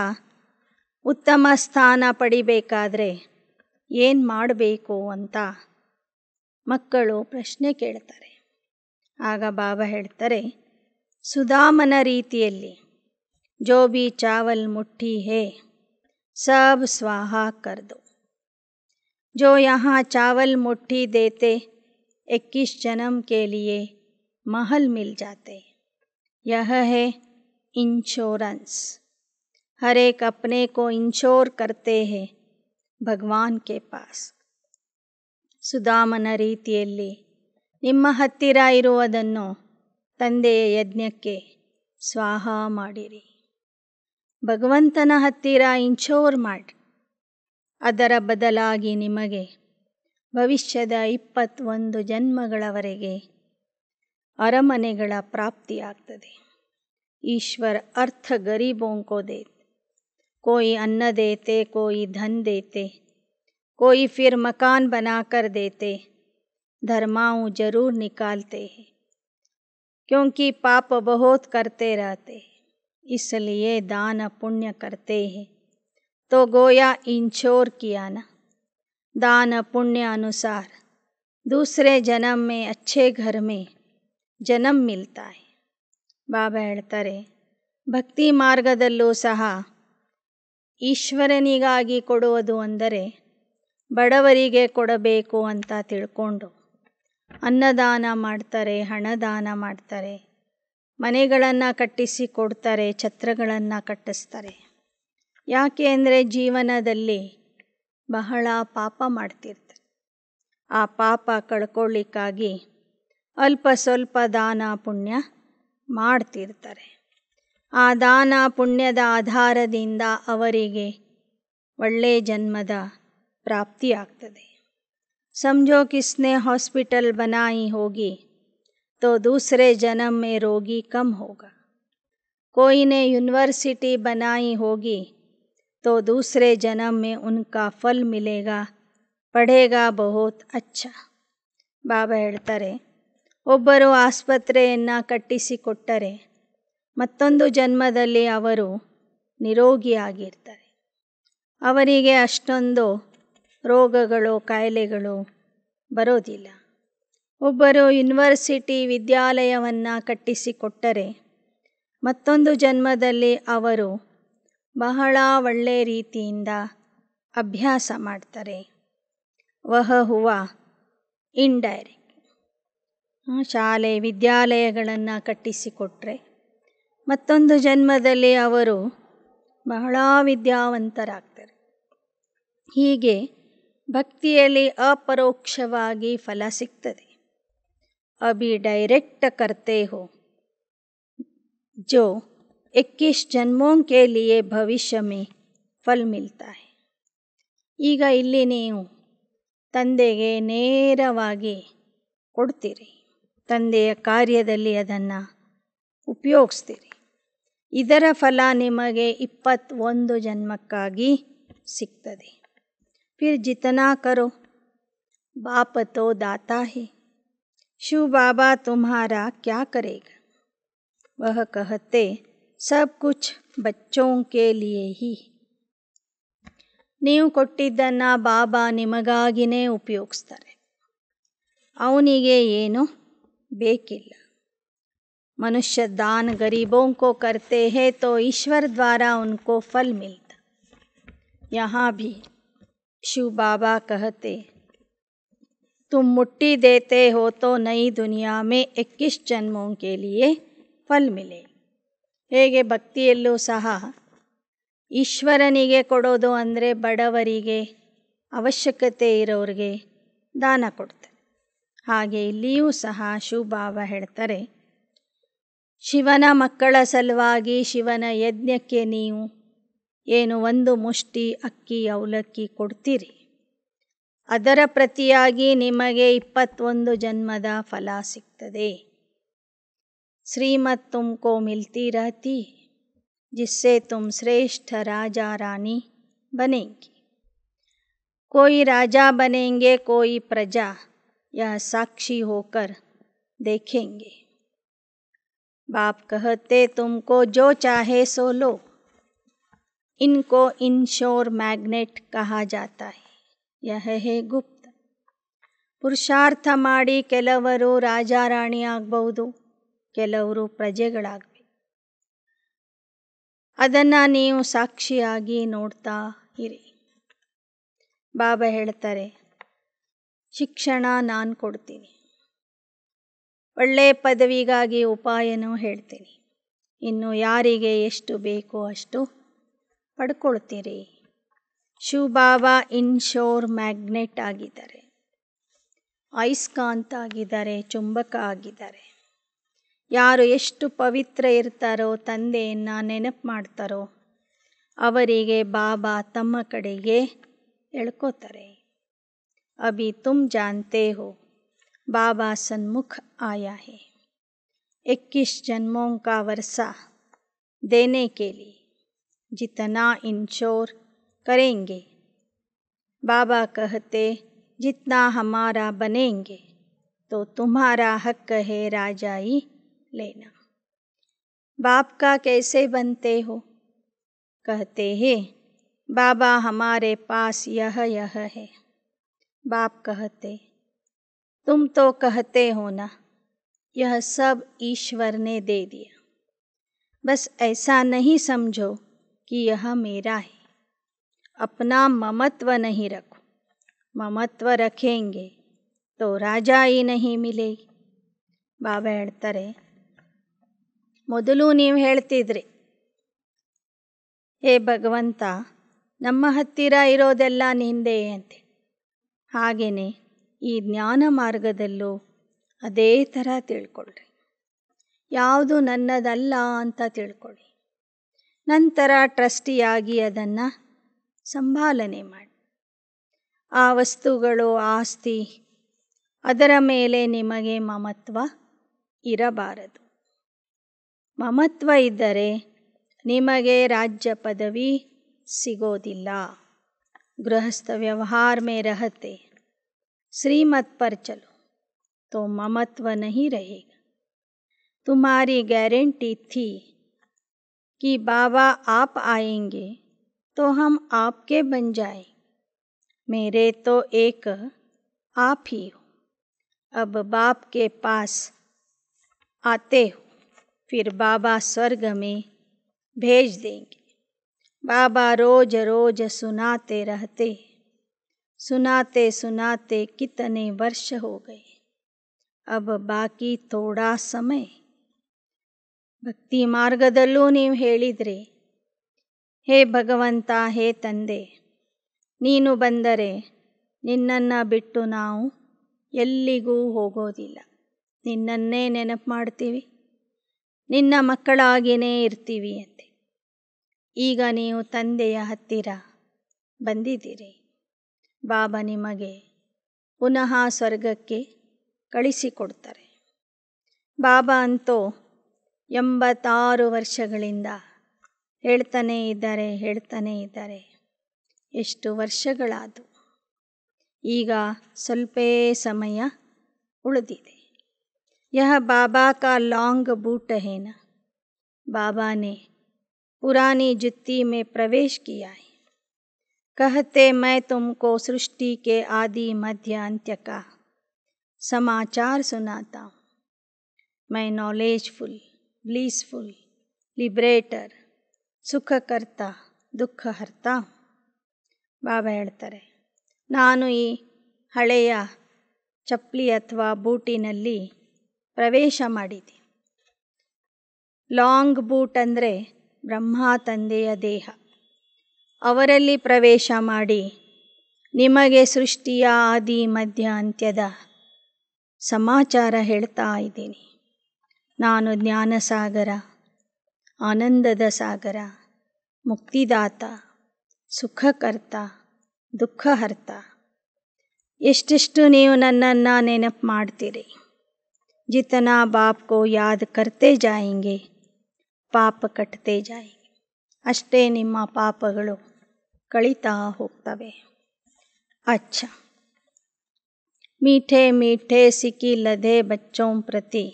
ಉತ್ತಮ ಸ್ಥಾನ ಪಡಿಬೇಕಾದ್ರೆ ಏನು ಮಾಡಬೇಕು ಅಂತ ಮಕ್ಕಳು ಪ್ರಶ್ನೆ ಕೇಳ್ತಾರೆ. ಆಗ ಬಾಬಾ ಹೇಳ್ತಾರೆ, ಸುಧಾಮನ ರೀತಿಯಲ್ಲಿ ಜೋ ಬಿ ಚಾವಲ್ ಮುಟ್ಠಿ ಹೇ ಸಬ್ ಸ್ವಾಹಾ ಕರ್ ದೋ. जो यहाँ चावल मुट्ठी देते 21 जन्म के लिए महल मिल जाते. यह है इंश्योरेंस. हर एक अपने को इंश्योर करते हैं ಭಗವಾನ್ ಕೆ ಪಾಸ್. ಸುಧಾಮನ ರೀತಿಯಲ್ಲಿ ನಿಮ್ಮ ಹತ್ತಿರ ಇರುವುದನ್ನು ತಂದೆಯ ಯಜ್ಞಕ್ಕೆ ಸ್ವಾಹ ಮಾಡಿರಿ. ಭಗವಂತನ ಹತ್ತಿರ ಇನ್ಶೋರ್ ಮಾಡಿ, ಅದರ ಬದಲಾಗಿ ನಿಮಗೆ ಭವಿಷ್ಯದ 21 ಜನ್ಮಗಳವರೆಗೆ ಅರಮನೆಗಳ ಪ್ರಾಪ್ತಿಯಾಗ್ತದೆ. ಈಶ್ವರ ಅರ್ಥ ಗರೀಬೋं को देते, कोई अन्न देते, कोई धन देते, कोई फिर मकान बनाकर देते. धर्माऊ जरूर निकालते हैं क्योंकि पाप बहुत करते रहते हैं, इसलिए दान पुण्य करते हैं. तो गोया इंश्योर किया ना, दान पुण्य अनुसार दूसरे जन्म में अच्छे घर में जन्म मिलता है. ಬಾಬಾ ಹೇಳ್ತಾರೆ, ಭಕ್ತಿ ಮಾರ್ಗದಲ್ಲೂ ಸಹ ಈಶ್ವರನಿಗಾಗಿ ಕೊಡುವುದು ಅಂದರೆ ಬಡವರಿಗೆ ಕೊಡಬೇಕು ಅಂತ ತಿಳ್ಕೊಂಡು ಅನ್ನದಾನ ಮಾಡ್ತಾರೆ, ಹಣದಾನ ಮಾಡ್ತಾರೆ, ಮನೆಗಳನ್ನು ಕಟ್ಟಿಸಿ ಕೊಡ್ತಾರೆ, ಛತ್ರಗಳನ್ನು ಕಟ್ಟಿಸ್ತಾರೆ. ಯಾಕೆ ಅಂದರೆ ಜೀವನದಲ್ಲಿ ಬಹಳ ಪಾಪ ಮಾಡ್ತಿರ್ತಾರೆ. ಆ ಪಾಪ ಕಳ್ಕೊಳ್ಳಿಕ್ಕಾಗಿ ಅಲ್ಪ ಸ್ವಲ್ಪ ದಾನ ಪುಣ್ಯ ಮಾಡ್ತಿರ್ತಾರೆ. ಆ ದಾನ ಪುಣ್ಯದ ಆಧಾರದಿಂದ ಅವರಿಗೆ ಒಳ್ಳೆಯ ಜನ್ಮದ ಪ್ರಾಪ್ತಿಯಾಗ್ತದೆ. समझो किसने हॉस्पिटल बनाई होगी तो दूसरे जन्म में रोगी कम होगा. कोई ने यूनिवर्सिटी बनाई होगी तो दूसरे जन्म में उनका फल मिलेगा, पढ़ेगा बहुत अच्छा. ಬಾಬಾ ಹೇಳ್ತಾರೆ, ಒಬ್ಬರು ಆಸ್ಪತ್ರೆಯನ್ನು ಕಟ್ಟಿಸಿಕೊಟ್ಟರೆ ಮತ್ತೊಂದು ಜನ್ಮದಲ್ಲಿ ಅವರು ನಿರೋಗಿಯಾಗಿರ್ತಾರೆ. ಅವರಿಗೆ ಅಷ್ಟೊಂದು ರೋಗಗಳು ಕಾಯಿಲೆಗಳು ಬರೋದಿಲ್ಲ. ಒಬ್ಬರು ಯೂನಿವರ್ಸಿಟಿ ವಿದ್ಯಾಲಯವನ್ನು ಕಟ್ಟಿಸಿಕೊಟ್ಟರೆ ಮತ್ತೊಂದು ಜನ್ಮದಲ್ಲಿ ಅವರು ಬಹಳ ಒಳ್ಳೆಯ ರೀತಿಯಿಂದ ಅಭ್ಯಾಸ ಮಾಡ್ತಾರೆ. ವಹ ಹುವ ಇಂಡೈರೆಕ್ಟ್. ಶಾಲೆ ವಿದ್ಯಾಲಯಗಳನ್ನು ಕಟ್ಟಿಸಿಕೊಟ್ರೆ ಮತ್ತೊಂದು ಜನ್ಮದಲ್ಲಿ ಅವರು ಬಹಳ ವಿದ್ಯಾವಂತರಾಗ್ತಾರೆ. ಹೀಗೆ ಭಕ್ತಿಯಲ್ಲಿ ಅಪರೋಕ್ಷವಾಗಿ ಫಲ ಸಿಗ್ತದೆ. ಅಭಿ ಡೈರೆಕ್ಟ್ ಕರ್ತೆ ಹೋ जो 21 जन्मों के लिए भविष्य में फल मिलता है. ಈಗ ಇಲ್ಲಿ ನೀವು ತಂದೆಗೆ ನೇರವಾಗಿ ಕೊಡ್ತೀರಿ, ತಂದೆಯ ಕಾರ್ಯದಲ್ಲಿ ಅದನ್ನು ಉಪಯೋಗಿಸ್ತೀರಿ. ಇದರ ಫಲ ನಿಮಗೆ 21 ಜನ್ಮಕ್ಕಾಗಿ ಸಿಗ್ತದೆ. फिर जितना करो बाप तो दाता है, शिव बाबा तुम्हारा क्या करेगा. वह कहते सब कुछ बच्चों के लिए ही. ನೀವು ಕೊಟ್ಟಿದ್ದನ್ನು ಬಾಬಾ ನಿಮಗಾಗಿಯೇ ಉಪಯೋಗಿಸ್ತಾರೆ. ಅವನಿಗೆ ಏನು ಬೇಕಿಲ್ಲ. मनुष्य दान गरीबों को करते हैं तो ईश्वर द्वारा उनको फल मिलता. यहाँ भी शिव बाबा कहते, तुम मुट्ठी देते हो तो नई दुनिया में 21 जन्मों के लिए ಫಲ್ ಮಿಲೆ. ಹೇಗೆ ಭಕ್ತಿಯಲ್ಲೂ ಸಹ ಈಶ್ವರನಿಗೆ ಕೊಡೋದು ಅಂದರೆ ಬಡವರಿಗೆ, ಅವಶ್ಯಕತೆ ಇರೋರಿಗೆ ದಾನ ಕೊಡ್ತಾರೆ. ಹಾಗೆ ಇಲ್ಲಿಯೂ ಸಹ ಶಿವಬಾಬಾ ಹೇಳ್ತಾರೆ, ಶಿವನ ಮಕ್ಕಳ ಸಲುವಾಗಿ ಶಿವನ ಯಜ್ಞಕ್ಕೆ ನೀವು ಏನು 1 ಮುಷ್ಟಿ ಅಕ್ಕಿ ಅವಲಕ್ಕಿ ಕೊಡ್ತೀರಿ, ಅದರ ಪ್ರತಿಯಾಗಿ ನಿಮಗೆ 21 ಜನ್ಮದ ಫಲ ಸಿಗ್ತದೆ. ಶ್ರೀಮತ್ ತುಮಕೋ ಮಿಲ್ತಿ ರಹತಿ जिससे तुम श्रेष्ठ राजा रानी बनेंगे. कोई राजा बनेंगे, कोई प्रजा, यह साक्षी होकर देखेंगे. बाप कहते तुमको जो चाहे सो लो. इनको इनशोर मैग्नेट कहा जाता है. यह है गुप्त. ಪುರುಷಾರ್ಥ ಮಾಡಿ ಕೆಲವರು ರಾಜ ರಾಣಿ ಆಗಬಹುದು, ಕೆಲವರು ಪ್ರಜೆಗಳಾಗಬೇಕು. ಅದನ್ನು ನೀವು ಸಾಕ್ಷಿಯಾಗಿ ನೋಡ್ತಾ ಇರಿ. ಬಾಬಾ ಹೇಳ್ತಾರೆ, ಶಿಕ್ಷಣ ನಾನು ಕೊಡ್ತೀನಿ, ಒಳ್ಳೆಯ ಪದವಿಗಾಗಿ ಉಪಾಯನೂ ಹೇಳ್ತೀನಿ. ಇನ್ನು ಯಾರಿಗೆ ಎಷ್ಟು ಬೇಕೋ ಅಷ್ಟು ಪಡ್ಕೊಳ್ತೀರಿ. ಶಿವಬಾಬಾ ಇನ್ಶೋರ್ ಮ್ಯಾಗ್ನೆಟ್ ಆಗಿದ್ದಾರೆ, ಅಯಸ್ಕಾಂತ ಆಗಿದ್ದಾರೆ, ಚುಂಬಕ ಆಗಿದ್ದಾರೆ. ಯಾರು ಎಷ್ಟು ಪವಿತ್ರ ಇರ್ತಾರೋ, ತಂದೆಯನ್ನು ನೆನಪು ಮಾಡ್ತಾರೋ, ಅವರಿಗೆ ಬಾಬಾ ತಮ್ಮ ಕಡೆಗೆ ಎಳ್ಕೋತಾರೆ. ಅಭಿ ತುಮ್ ಜಾನ್ತೆ ಹೋ ಬಾಬಾ ಸನ್ಮುಖ ಆಯಾ ಹೇ 21 जन्मों का वर्षा देने के लिए जितना इंश्योर करेंगे. बाबा कहते जितना हमारा बनेंगे तो तुम्हारा हक है राजाई लेना. बाप का कैसे बनते हो? कहते हैं बाबा हमारे पास यह है. बाप कहते तुम तो कहते हो ना, यह सब ईश्वर ने दे दिया. बस ऐसा नहीं समझो कि यह मेरा है. अपना ममत्व नहीं रखो. ममत्व रखेंगे तो राजाई नहीं मिलेगी. ಬಾಬಾ ಹೇಳ್ತಾರೆ, ಮೊದಲು ನೀವು ಹೇಳ್ತಿದ್ರಿ, ಹೇ ಭಗವಂತ, ನಮ್ಮ ಹತ್ತಿರ ಇರೋದೆಲ್ಲ ನಿಂದೆ ಅಂತೆ. ಹಾಗೆಯೇ ಈ ಜ್ಞಾನ ಮಾರ್ಗದಲ್ಲೂ ಅದೇ ಥರ ತಿಳ್ಕೊಳ್ರಿ. ಯಾವುದು ನನ್ನದಲ್ಲ ಅಂತ ತಿಳ್ಕೊಳ್ಳಿ. ನಂತರ ಟ್ರಸ್ಟಿಯಾಗಿ ಅದನ್ನು ಸಂಭಾಲನೆ ಮಾಡಿ. ಆ ವಸ್ತುಗಳು, ಆಸ್ತಿ, ಅದರ ಮೇಲೆ ನಿಮಗೆ ಮಮತ್ವ ಇರಬಾರದು. ಮಮತ್ವ ಇದ್ದರೆ ನಿಮಗೆ ರಾಜ್ಯ ಪದವಿ ಸಿಗೋದಿಲ್ಲ. ಗೃಹಸ್ಥ ವ್ಯವಹಾರ में रहते श्रीमत पर चलो तो ममत्व नहीं रहेगा. तुम्हारी गारंटी थी कि बाबा आप आएंगे तो हम आपके बन जाए. मेरे तो एक आप ही हो. अब बाप के पास आते हो, फिर बाबा स्वर्ग में भेज देंगे. बाबा रोज रोज सुनाते रहते. सुनाते सुनाते कितने वर्ष हो गए. अब बाकी थोड़ा समय. ಭಕ್ತಿ ಮಾರ್ಗದಲ್ಲೂ ನೀವು ಹೇಳಿದ್ರಿ, ಹೇ ಭಗವಂತ, ಹೇ ತಂದೆ, ನೀನು ಬಂದರೆ ನಿನ್ನನ್ನು ಬಿಟ್ಟು ನಾವು ಎಲ್ಲಿಗೂ ಹೋಗೋದಿಲ್ಲ. ನಿನ್ನನ್ನೇ ನೆನಪು ಮಾಡ್ತೀವಿ, ನಿನ್ನ ಮಕ್ಕಳಾಗಿಯೇ ಇರ್ತೀವಿ ಅಂತೆ. ಈಗ ನೀವು ತಂದೆಯ ಹತ್ತಿರ ಬಂದಿದ್ದೀರಿ. ಬಾಬಾ ನಿಮಗೆ ಪುನಃ ಸ್ವರ್ಗಕ್ಕೆ ಕಳಿಸಿಕೊಡ್ತಾರೆ. ಬಾಬಾ ಅಂತೂ 86 ವರ್ಷಗಳಿಂದ ಹೇಳ್ತಾನೇ ಇದ್ದಾರೆ. ಎಷ್ಟು ವರ್ಷಗಳಾದವು. ಈಗ ಸ್ವಲ್ಪೇ ಸಮಯ ಉಳಿದಿದೆ. यह बाबा का लॉन्ग बूट है ना. बाबा ने पुरानी जुत्ती में प्रवेश किया है. कहते मैं तुमको सृष्टि के आदि मध्य अंत्य का समाचार सुनाता हूँ. मैं नॉलेजफुल, ब्लीसफुल, लिबरेटर, ಸುಖಕರ್ತ, ದುಃಖ ಹರ್ತಾ. ಬಾಬಾ ಹೇಳ್ತಾರೆ, ನಾನು ಈ ಹಳೆಯ ಚಪ್ಪಲಿ ಅಥವಾ ಬೂಟಿನಲ್ಲಿ ಪ್ರವೇಶ ಮಾಡಿದೆ. ಲಾಂಗ್ ಬೂಟ್ ಅಂದರೆ ಬ್ರಹ್ಮ ತಂದೆಯ ದೇಹ. ಅವರಲ್ಲಿ ಪ್ರವೇಶ ಮಾಡಿ ನಿಮಗೆ ಸೃಷ್ಟಿಯ ಆದಿ ಮಧ್ಯ ಅಂತ್ಯದ ಸಮಾಚಾರ ಹೇಳ್ತಾ ಇದ್ದೀನಿ. ನಾನು ಜ್ಞಾನಸಾಗರ, ಆನಂದದ ಸಾಗರ, ಮುಕ್ತಿದಾತ, ಸುಖಕರ್ತ, ದುಃಖಹರ್ತ. ಎಷ್ಟೆಷ್ಟು ನೀವು ನನ್ನನ್ನು ನೆನಪು ಮಾಡ್ತೀರಿ. ಜಿತನಾ ಬಾಪ್ ಕೋ ಯಾದ್ ಕರ್ತೆ ಜಾಯೆಂಗೆ ಪಾಪ ಕಟ್ತೆ ಜಾಯೆಂಗೆ, ಅಷ್ಟೇ ನಿಮ್ಮ ಪಾಪಗಳು ಕಳೀತಾ ಹೋಗ್ತವೆ. अच्छा, मीठे मीठे सिकी लधे बच्चों प्रति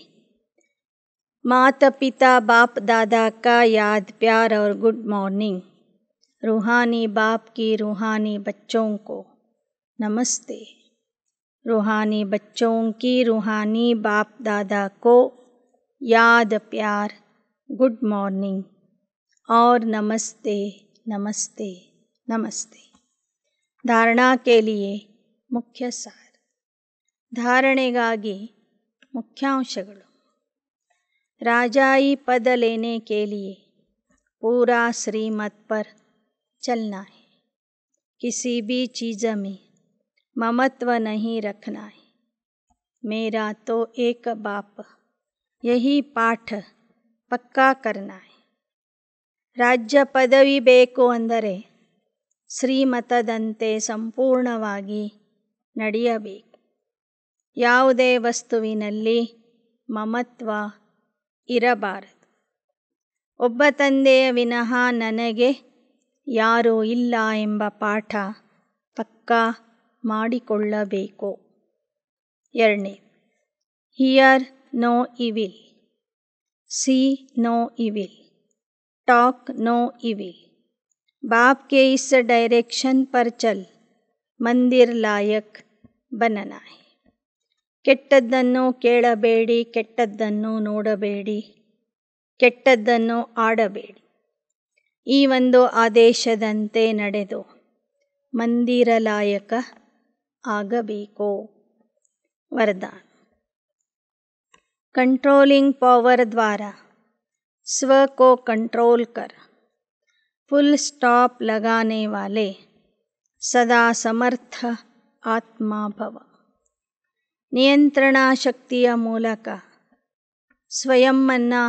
माता पिता बाप दादा का याद प्यार और गुड मॉर्निंग. रूहानी बाप की रूहानी बच्चों को नमस्ते. रूहानी बच्चों की रूहानी बाप दादा को याद प्यार गुड मॉर्निंग और नमस्ते नमस्ते नमस्ते. धारणा के लिए मुख्य सार. धारणೆಗಾಗಿ मुख्यांशಗಳು. राजाई पद लेने के लिए पूरा श्रीमत पर चलना है. किसी भी चीज़ में ममत्व नहीं रखना है. मेरा तो एक बाप, यही पाठ पक्का करना है. ರಾಜ್ಯ ಪದವಿ ಬೇಕು ಅಂದರೆ ಶ್ರೀಮತದಂತೆ ಸಂಪೂರ್ಣವಾಗಿ ನಡೆಯಬೇಕು. ಯಾವುದೇ ವಸ್ತುವಿನಲ್ಲಿ ಮಮತ್ವ ಇರಬಾರದು. ಒಬ್ಬ ತಂದೆಯ ವಿನಃ ನನಗೆ ಯಾರೂ ಇಲ್ಲ ಎಂಬ ಪಾಠ ಪಕ್ಕಾ ಮಾಡಿಕೊಳ್ಳಬೇಕು. ಎರಡನೇ, hear no evil, see no evil, talk no evil. बाप के इस डायरेक्शन पर चल मंदिर लायक बनना है. ಕೆಟ್ಟದ್ದನ್ನು ಕೇಳಬೇಡಿ, ಕೆಟ್ಟದ್ದನ್ನು ನೋಡಬೇಡಿ, ಕೆಟ್ಟದ್ದನ್ನು ಆಡಬೇಡಿ. ಈ ಒಂದು ಆದೇಶದಂತೆ ನಡೆದು ಮಂದಿರ ಲಾಯಕ ಆಗಬೇಕು. वरदान. कंट्रोलिंग पावर द्वारा स्व को कंट्रोल कर फुल स्टॉप लगाने वाले सदा समर्थ आत्मा भव. ನಿಯಂತ್ರಣ ಶಕ್ತಿಯ ಮೂಲಕ ಸ್ವಯಂವನ್ನು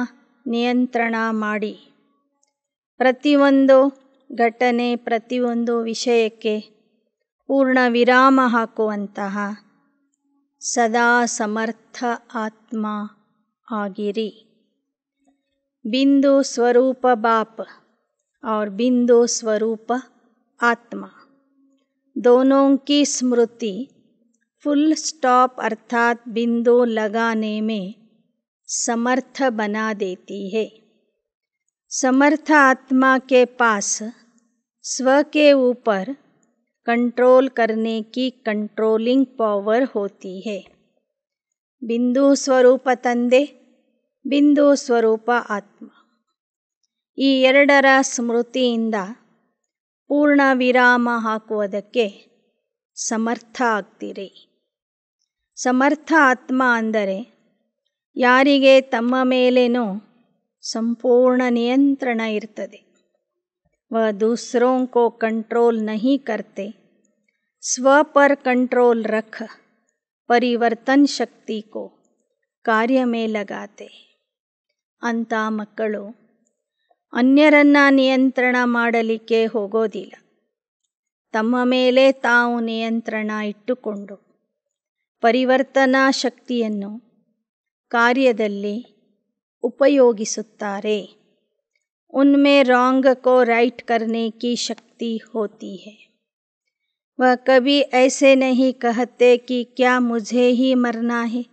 ನಿಯಂತ್ರಣ ಮಾಡಿ ಪ್ರತಿಯೊಂದು ಘಟನೆ, ಪ್ರತಿಯೊಂದು ವಿಷಯಕ್ಕೆ ಪೂರ್ಣ ವಿರಾಮ ಹಾಕುವಂತಹ ಸದಾ ಸಮರ್ಥ ಆತ್ಮ ಆಗಿರಿ. बिंदु स्वरूप बाप और बिंदु स्वरूप आत्मा दोनों की स्मृति फुल स्टॉप अर्थात बिंदु लगाने में समर्थ बना देती है. समर्थ आत्मा के पास स्व के ऊपर कंट्रोल करने की कंट्रोलिंग पावर होती है. बिंदु स्वरूप ತಂದೆ, ಬಿಂದು ಸ್ವರೂಪ ಆತ್ಮ, ಈ ಎರಡರ ಸ್ಮೃತಿಯಿಂದ ಪೂರ್ಣ ವಿರಾಮ ಹಾಕುವುದಕ್ಕೆ ಸಮರ್ಥ ಆಗ್ತೀರಿ. ಸಮರ್ಥ ಆತ್ಮ ಅಂದರೆ ಯಾರಿಗೆ ತಮ್ಮ ಮೇಲೇನೂ ಸಂಪೂರ್ಣ ನಿಯಂತ್ರಣ ಇರ್ತದೆ. वह दूसरों को कंट्रोल नहीं करते, स्व पर कंट्रोल रख परिवर्तन शक्ति को कार्य में लगाते. ಅಂಥ ಮಕ್ಕಳು ಅನ್ಯರನ್ನು ನಿಯಂತ್ರಣ ಮಾಡಲಿಕ್ಕೆ ಹೋಗೋದಿಲ್ಲ. ತಮ್ಮ ಮೇಲೆ ತಾವು ನಿಯಂತ್ರಣ ಇಟ್ಟುಕೊಂಡು ಪರಿವರ್ತನಾ ಶಕ್ತಿಯನ್ನು ಕಾರ್ಯದಲ್ಲಿ ಉಪಯೋಗಿಸುತ್ತಾರೆ. उनमें रॉन्ग को राइट करने की शक्ति होती है. वह कभी ऐसे नहीं कहते कि क्या मुझे ही मरना है,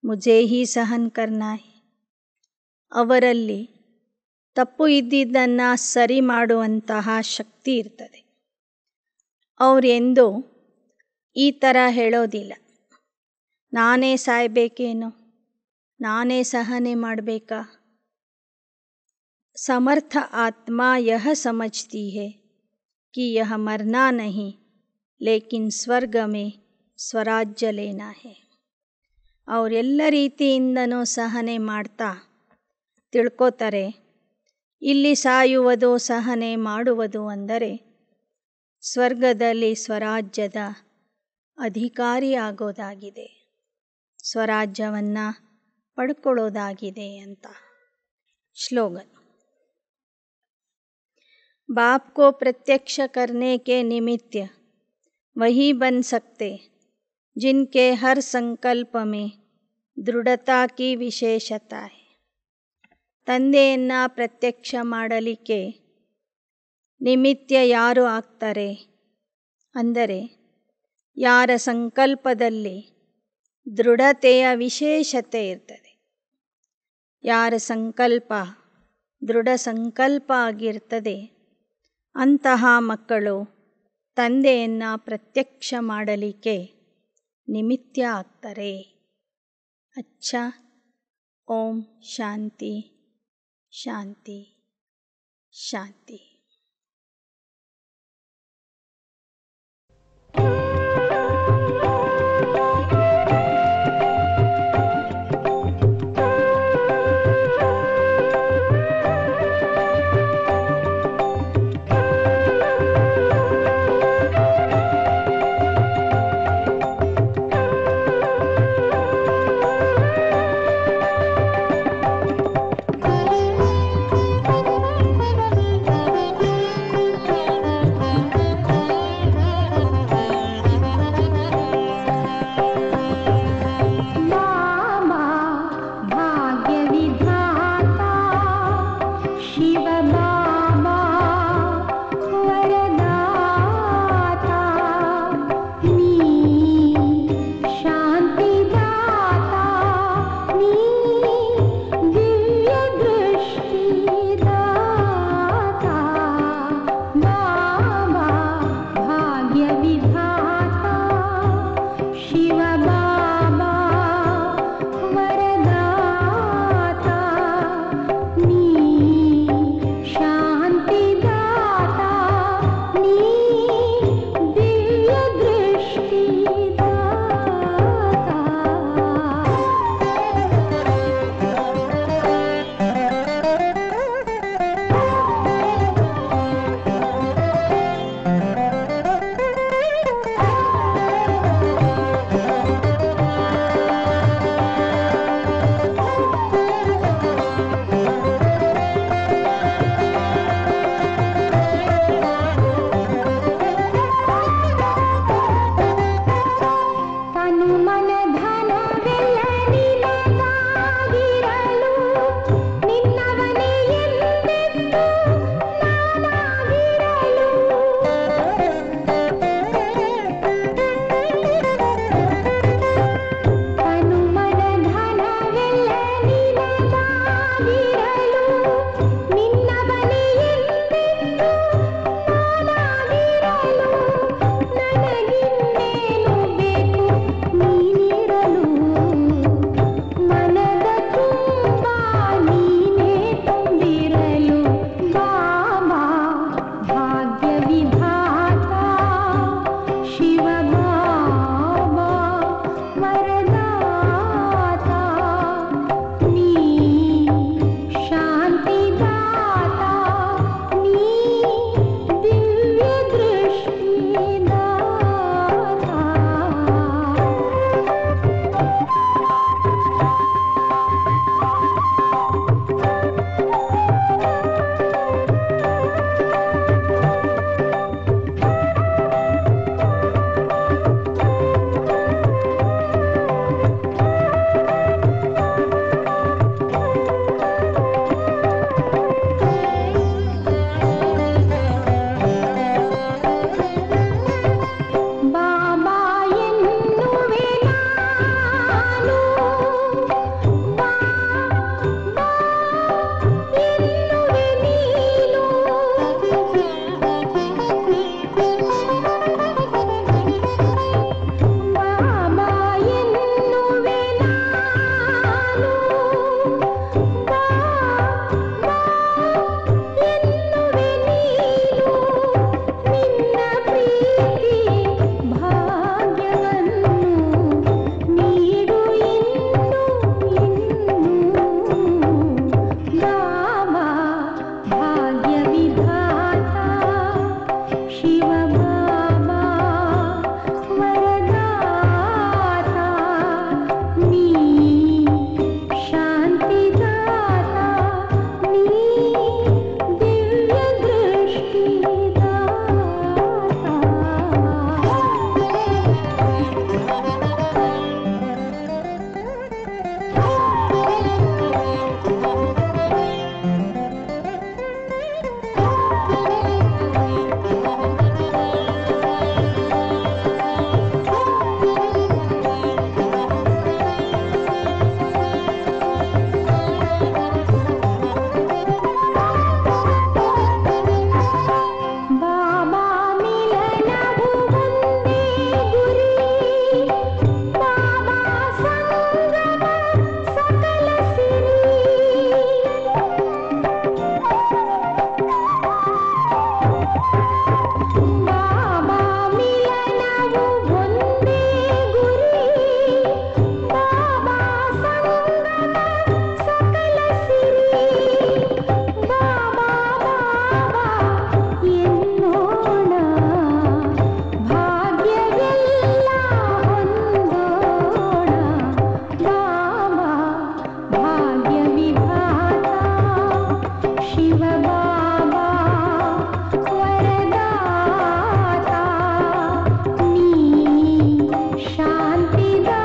मुझे ही सहन करना है. ಅವರಲ್ಲಿ ತಪ್ಪು ಇದ್ದಿದ್ದನ್ನು ಸರಿ ಮಾಡುವಂತಹ ಶಕ್ತಿ ಇರ್ತದೆ. ಅವರೆಂದೂ ಈ ಥರ ಹೇಳೋದಿಲ್ಲ, ನಾನೇ ಸಾಯಬೇಕೇನೋ, ನಾನೇ ಸಹನೆ ಮಾಡಬೇಕಾ. समर्थ आत्मा यह समझती है कि यह मरना नहीं लेकिन स्वर्ग में स्वराज्य लेना है. ಅವರೆಲ್ಲ ರೀತಿಯಿಂದನೂ ಸಹನೆ ಮಾಡ್ತಾ ತಿಳ್ಕೋತಾರೆ. ಇಲ್ಲಿ ಸಾಯುವುದು ಸಹನೆ ಮಾಡುವುದು ಅಂದರೆ ಸ್ವರ್ಗದಲ್ಲಿ ಸ್ವರಾಜ್ಯದ ಅಧಿಕಾರಿಯಾಗೋದಾಗಿದೆ, ಸ್ವರಾಜ್ಯವನ್ನು ಪಡ್ಕೊಳ್ಳೋದಾಗಿದೆ ಅಂತ. ಸ್ಲೋಗನ್. बाप को प्रत्यक्ष करने के निमित्त वही बन सकते जिनके हर संकल्प में दृढ़ता की विशेषता है. ತಂದೆಯನ್ನು ಪ್ರತ್ಯಕ್ಷ ಮಾಡಲಿಕ್ಕೆ ನಿಮಿತ್ತ ಯಾರು ಆಗ್ತಾರೆ ಅಂದರೆ ಯಾರ ಸಂಕಲ್ಪದಲ್ಲಿ ದೃಢತೆಯ ವಿಶೇಷತೆ ಇರ್ತದೆ. ಯಾರ ಸಂಕಲ್ಪ ದೃಢ ಸಂಕಲ್ಪ ಆಗಿರ್ತದೆ ಅಂತಹ ಮಕ್ಕಳು ತಂದೆಯನ್ನು ಪ್ರತ್ಯಕ್ಷ ಮಾಡಲಿಕ್ಕೆ ನಿಮಿತ್ತ ಆಗ್ತಾರೆ. ಅಚ್ಚಾ. ಓಂ ಶಾಂತಿ ಶಾಂತಿ ಶಾಂತಿ. पिला